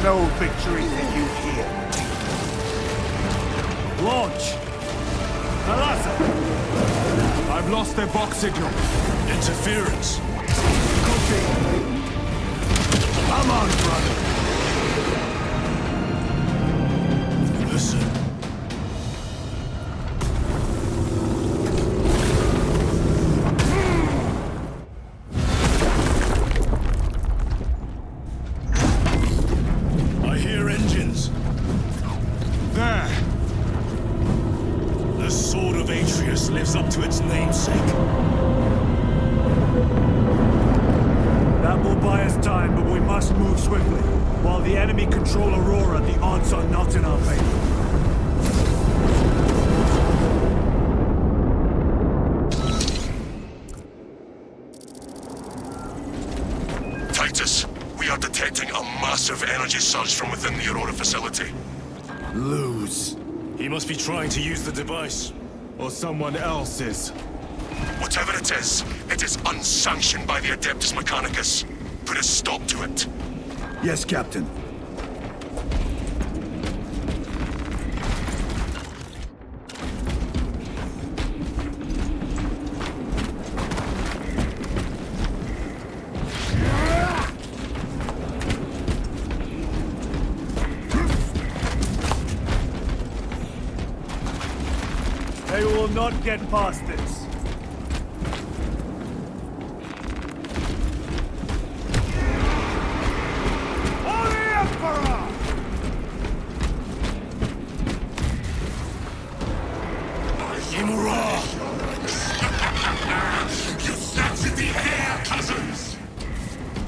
No victory for you here. Launch! Thalassa! I've lost their box signal. Interference. Copy! Come on, brother! Listen. I hear engines. There. The Sword of Atreus lives up to its namesake. That will buy us time, but we must move swiftly. Titus, we are detecting a massive energy surge from within the Aurora facility. Lose. He must be trying to use the device. Or someone else is. Whatever it is unsanctioned by the Adeptus Mechanicus. Put a stop to it. Yes, Captain. They will not get past this.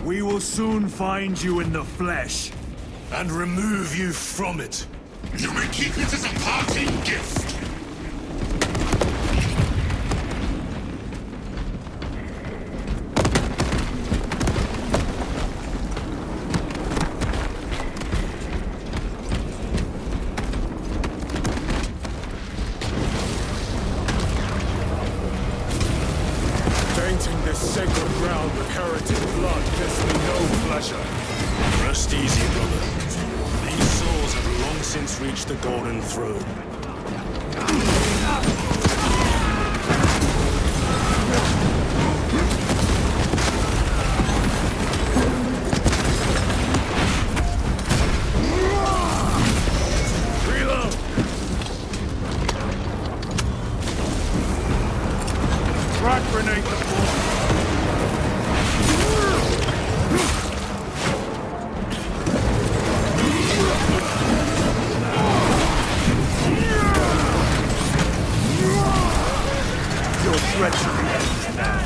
We will soon find you in the flesh. And remove you from it. You may keep it as a parting gift. Tainting this sacred ground with heretic blood gives me no pleasure. Rest easy, brother. These souls have long since reached the Golden Throne. Reload! Frag grenade the floor! Your treachery ends now.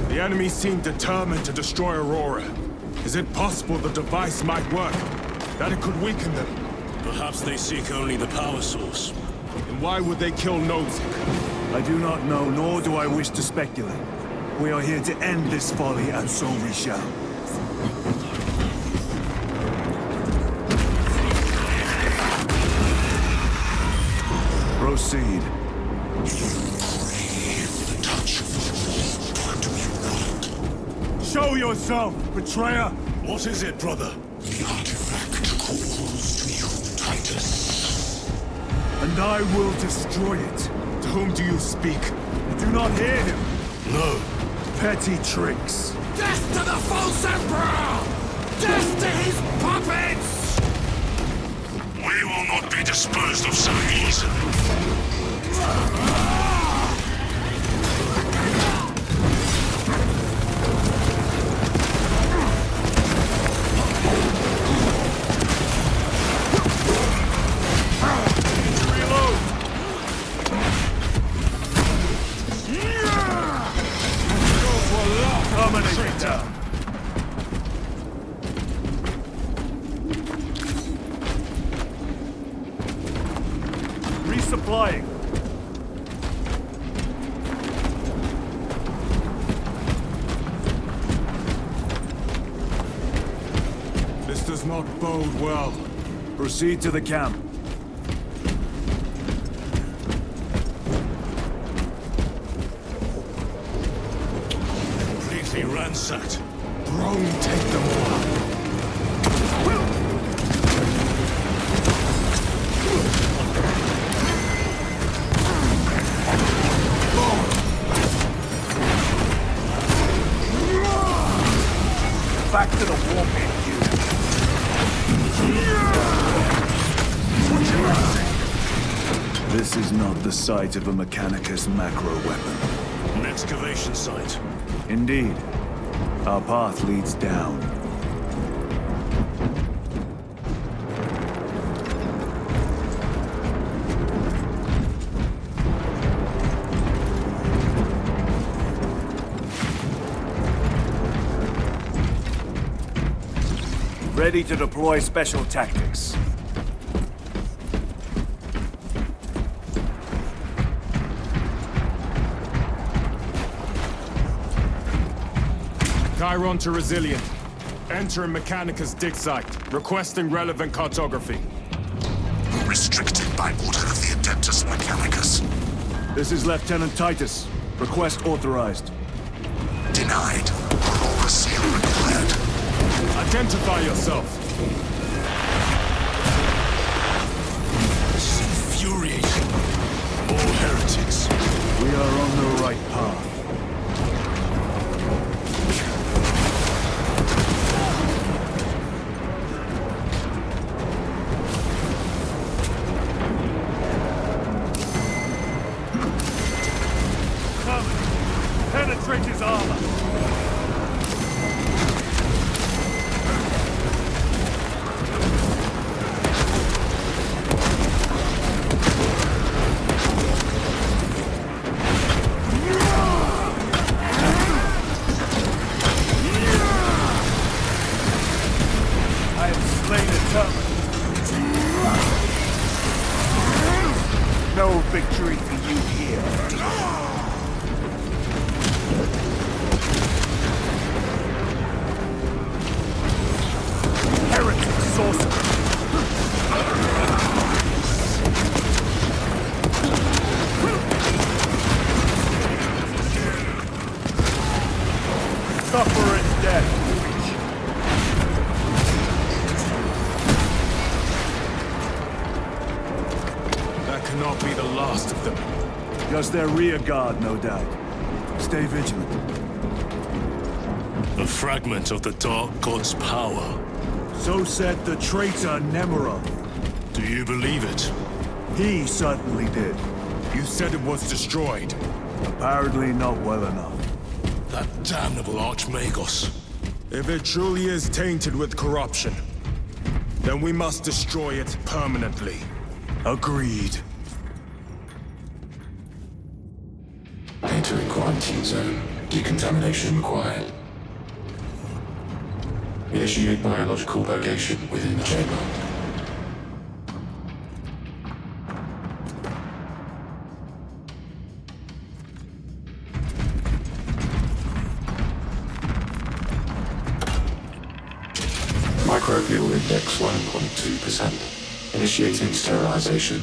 The enemy seem determined to destroy Aurora. Is it possible the device might work? That it could weaken them? Perhaps they seek only the power source. Then why would they kill Nozick? I do not know, nor do I wish to speculate. We are here to end this folly, and so we shall. Proceed. Show yourself, betrayer! What is it, brother? The artifact calls to you, Titus. And I will destroy it. To whom do you speak? You do not hear him. No. Petty tricks. Death to the false emperor! Death to his puppets! We will not be disposed of so easily. Resupplying. This does not bode well. Proceed to the camp. Completely ransacked. Drone, take them all. This is not the site of a Mechanicus macro weapon. An excavation site. Indeed. Our path leads down. Ready to deploy special tactics. Chiron to Resilient. Entering Mechanicus dig site. Requesting relevant cartography. Restricted by order of the Adeptus Mechanicus. This is Lieutenant Titus. Request authorized. Denied. Aurora seal required. Identify yourself. This is infuriating. More heretics. We are on the right path. Penetrate his armor! I have slain a terminal. No victory for you here. Heretic sorcerer! Suffer in death! That cannot be the last of them. Just their rear guard, no doubt. Stay vigilant. A fragment of the Dark God's power. So said the traitor Nemeroth. Do you believe it? He certainly did. You said it was destroyed. Apparently not well enough. That damnable Archmagos. If it truly is tainted with corruption, then we must destroy it permanently. Agreed. Entering quarantine zone. Decontamination required. Initiate biological purgation within the chamber. Microbial index 1.2%. Initiating sterilization.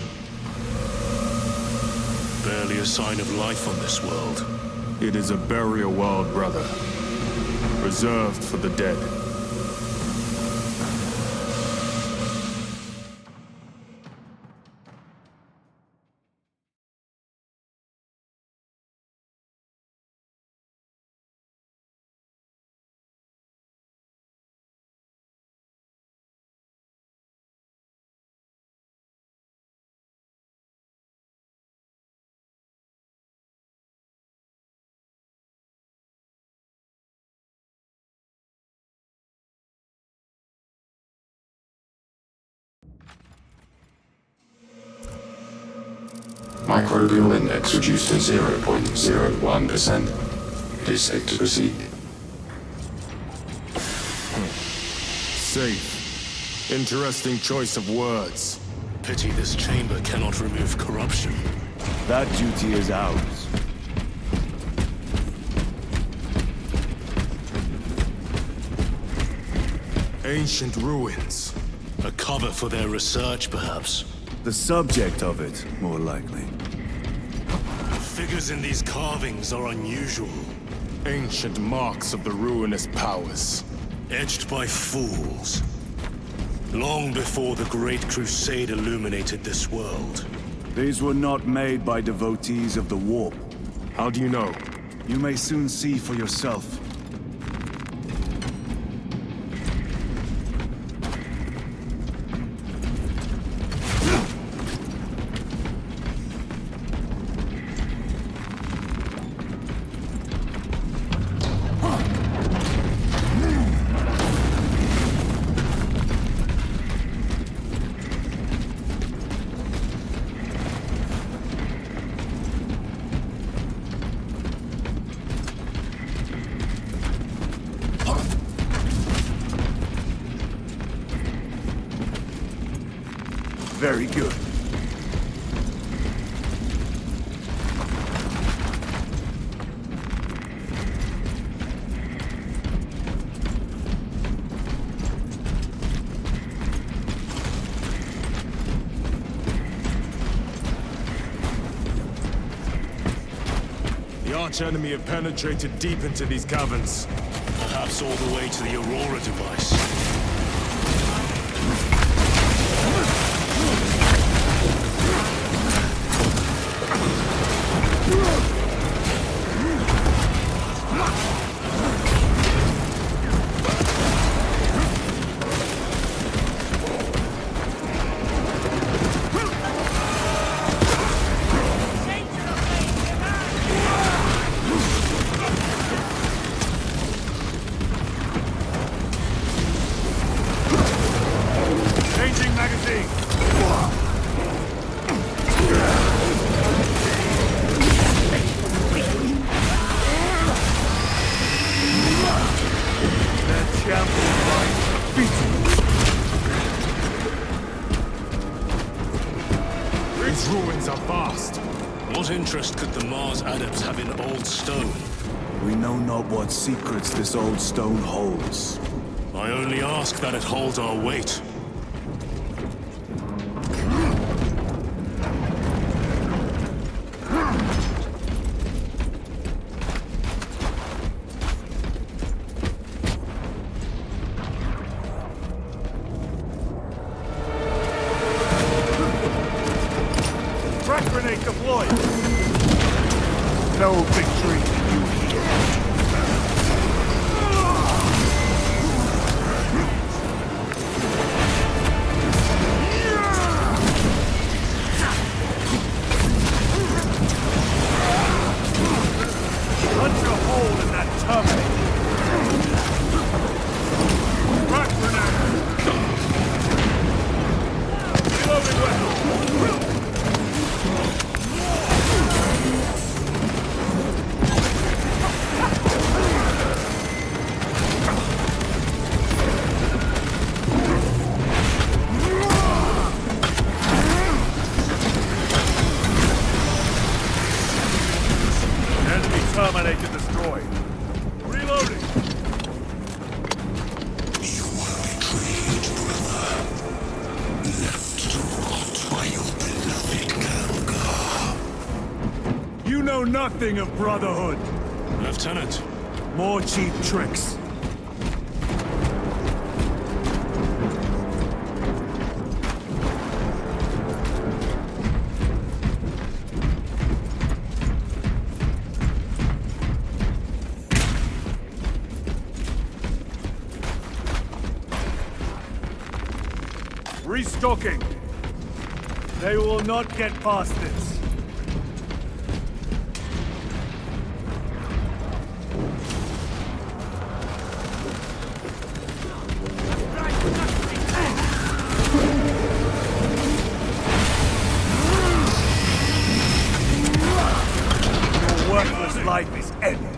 Barely a sign of life on this world. It is a burial world, brother. Reserved for the dead. Microbial index reduced to 0.01%. It is safe to proceed. Safe. Interesting choice of words. Pity this chamber cannot remove corruption. That duty is ours. Ancient ruins. A cover for their research, perhaps. The subject of it, more likely. The figures in these carvings are unusual. Ancient marks of the ruinous powers. Etched by fools. Long before the Great Crusade illuminated this world. These were not made by devotees of the warp. How do you know? You may soon see for yourself. Very good. The arch-enemy have penetrated deep into these caverns. Perhaps all the way to the Aurora device. Changing magazine! The champion lies beaten. These ruins are vast. What interest could the Mars adepts have in old stone? We know not what secrets this old stone holds. I only ask that it holds our weight. Frag grenade deployed! No victory for you here. Punch a hole in that terminal! Frag grenade! Reloading weapon! Enemy Terminator destroyed. Reloading! You were betrayed, brother. Left to rot by your beloved Galga. You know nothing of Brotherhood. Lieutenant, More cheap tricks. Restocking. They will not get past this. Your worthless life is ended.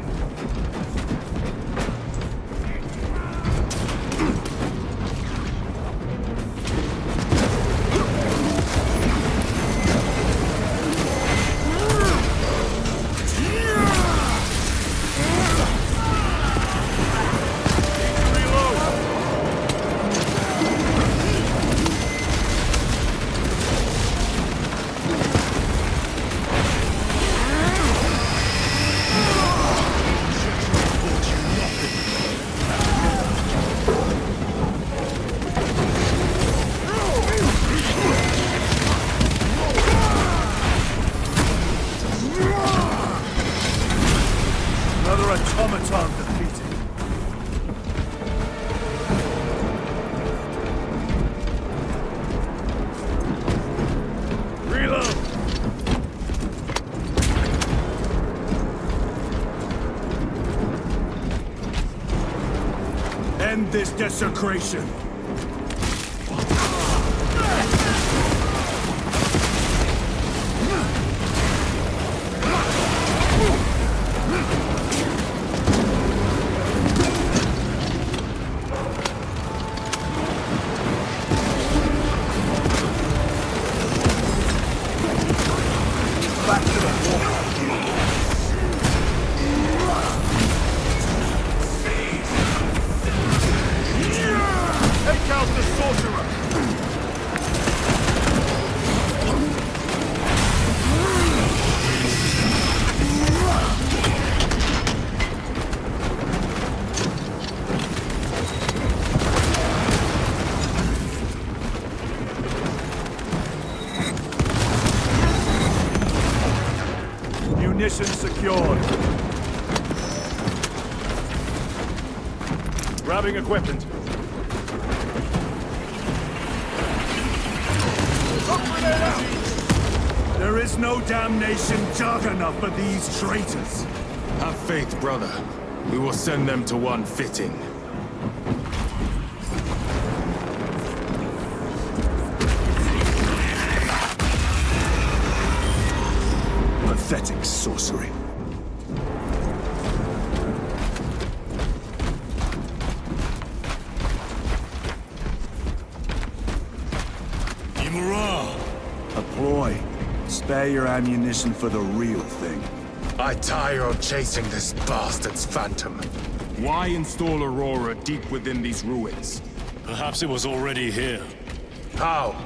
Another automaton defeated. Reload! End this desecration. Mission secured. Grabbing equipment. There is no damnation dark enough for these traitors. Have faith, brother. We will send them to one fitting. Pathetic sorcery. Imura! A ploy. Spare your ammunition for the real thing. I tire of chasing this bastard's phantom. Why install Aurora deep within these ruins? Perhaps it was already here. How?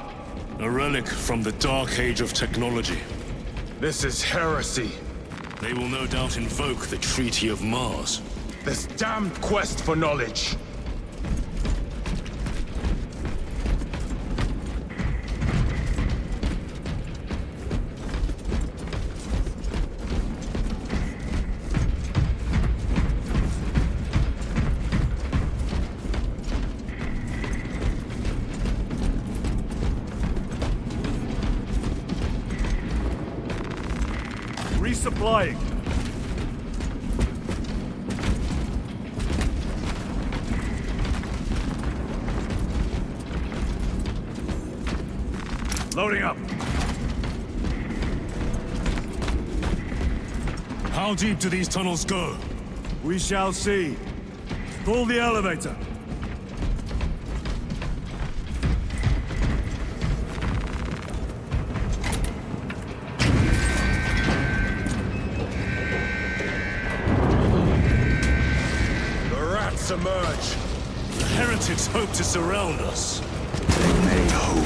A relic from the Dark Age of technology. This is heresy. They will no doubt invoke the Treaty of Mars. This damned quest for knowledge. Resupplying. Loading up. How deep do these tunnels go? We shall see. Pull the elevator. Emerge. The heretics hope to surround us. They may hope.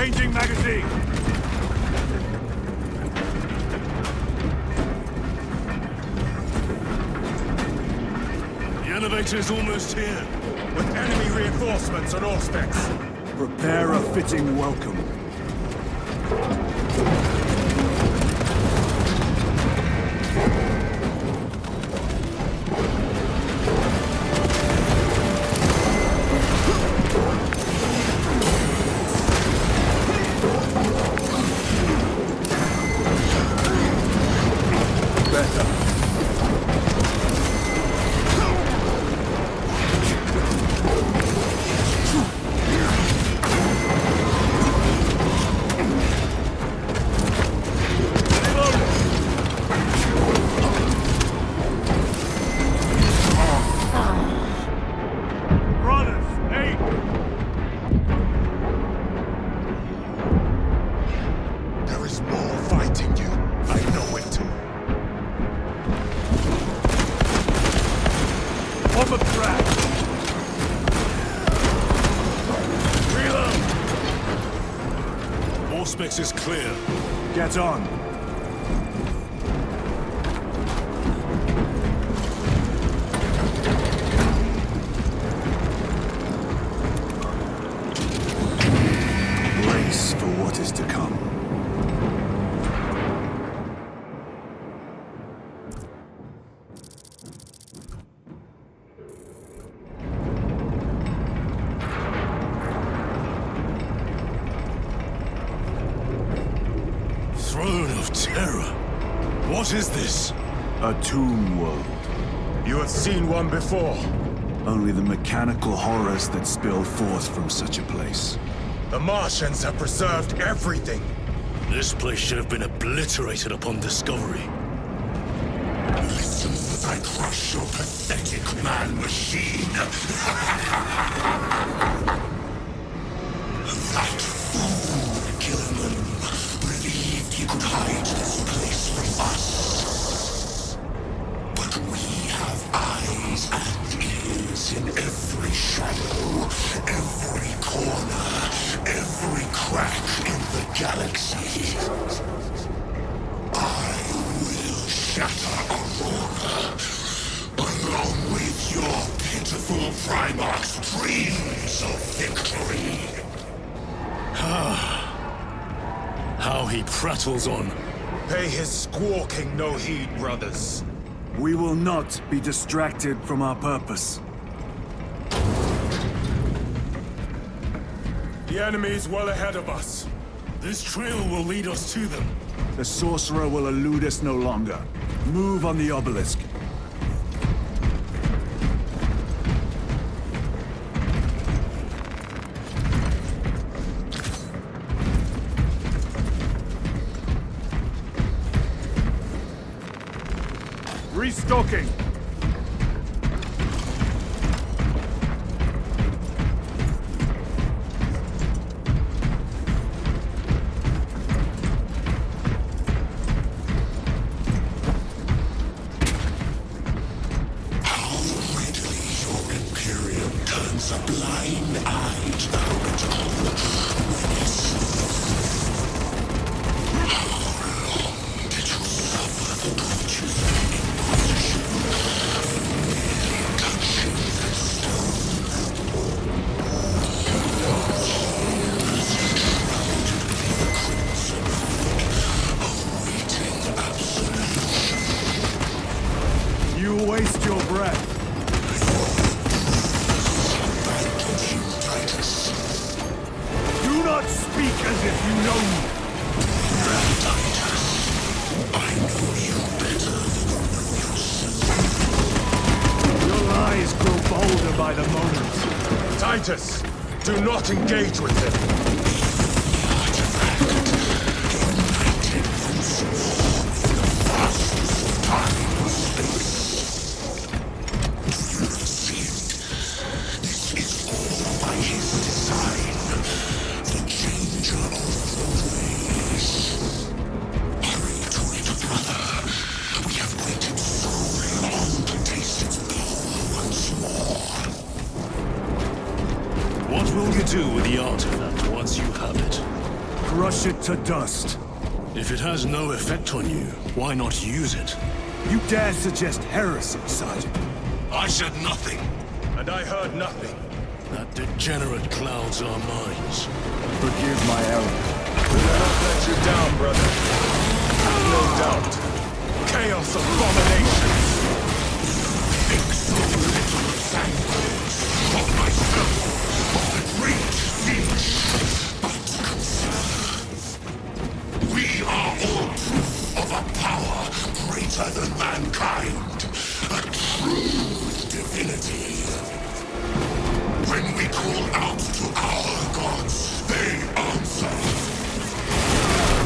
Changing magazine! The elevator is almost here. With enemy reinforcements on all specs. Prepare a fitting welcome. Off a track! Reload! Auspex is clear. Get on. Terror. What is this? A tomb world. You have seen one before. Only the mechanical horrors that spill forth from such a place. The Martians have preserved everything. This place should have been obliterated upon discovery. Listen as I crush your pathetic man-machine. That fool, Gilman, believed he could hide this place from us. But we have eyes and ears in every shadow, every corner, every crack in the galaxy. I will shatter Aurora, along with your pitiful Primarch's dreams of victory. How he prattles on. Pay his squawking no heed, brothers. We will not be distracted from our purpose. The enemy's well ahead of us. This trail will lead us to them. The sorcerer will elude us no longer. Move on the obelisk. Restocking. Waste your breath. Do not speak as if you know me. I know you better than you know yourself. Your lies grow bolder by the moment. Titus, do not engage with him. What will you do with the artifact once you have it? Crush it to dust. If it has no effect on you, why not use it? You dare suggest heresy, Sergeant? I said nothing. And I heard nothing. That degenerate clouds our minds. Forgive my error. We will not let you down, brother. No doubt. Chaos abominations. Think so little of sandwich, of myself, of the great fish, but conserve. We are all proof of a power greater than mankind, a true divinity. When we call out to our gods, they answer.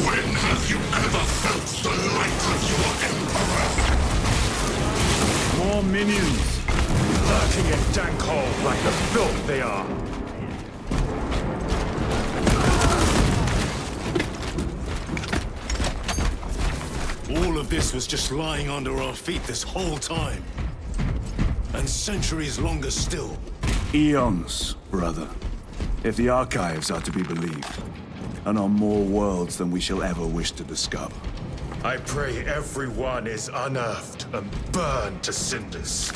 When have you ever felt the light of your emperor? More minions. Lurking in dank holes like the filth they are. All of this was just lying under our feet this whole time. And centuries longer still. Eons, brother. If the archives are to be believed. And on more worlds than we shall ever wish to discover. I pray everyone is unearthed and burned to cinders.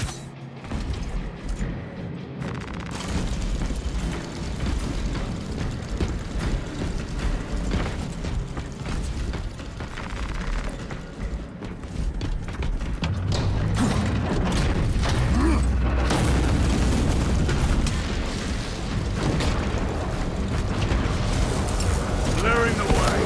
Clearing the way.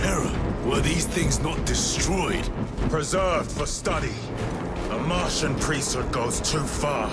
terror? Were these things not destroyed? Preserved for study. The Martian priesthood goes too far.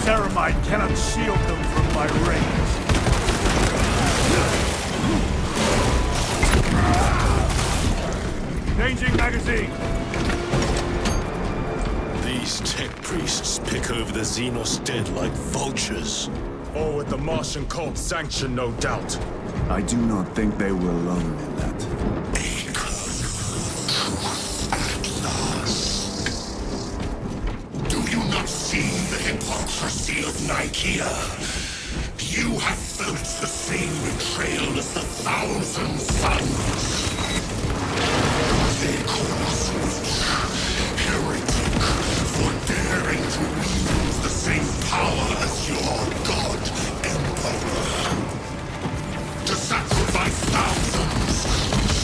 Ceramide cannot shield them from my range. Changing magazine. These tech priests pick over the Xenos dead like vultures. All with the Martian cult's sanction, no doubt. I do not think they were alone in that. Do you not see the hypocrisy of Nicaea? You have felt the same betrayal as the Thousand Suns. They call us witch, heretic, for daring to wield the same power as your god, Emperor. To sacrifice thousands,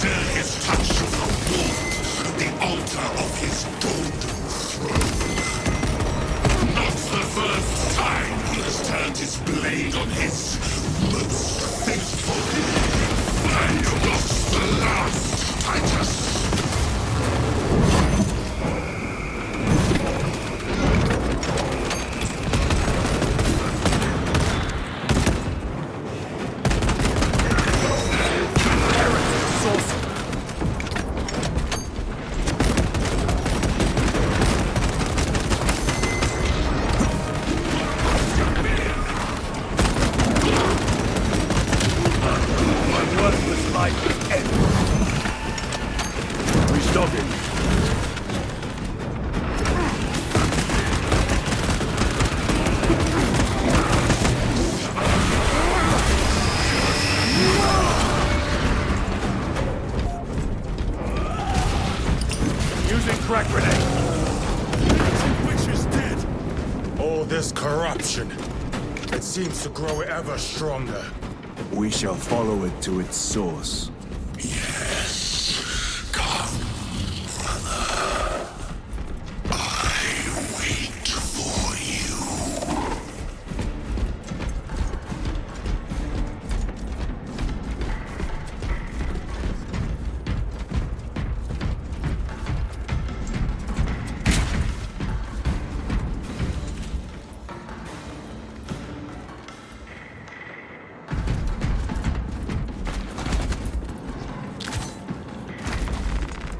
share his touch of the warmth at the altar of his golden throne. Not the first time he has turned his blade on his most faithful. And not the last, Titus. Crack grenade! Witch is dead! All this corruption, it seems to grow ever stronger. We shall follow it to its source. Yes. Come, brother. I wait for you.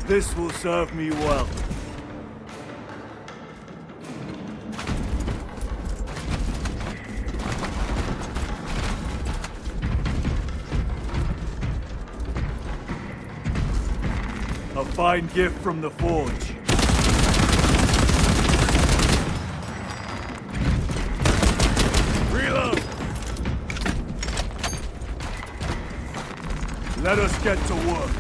This will serve me well. A fine gift from the Forge. Reload! Let us get to work.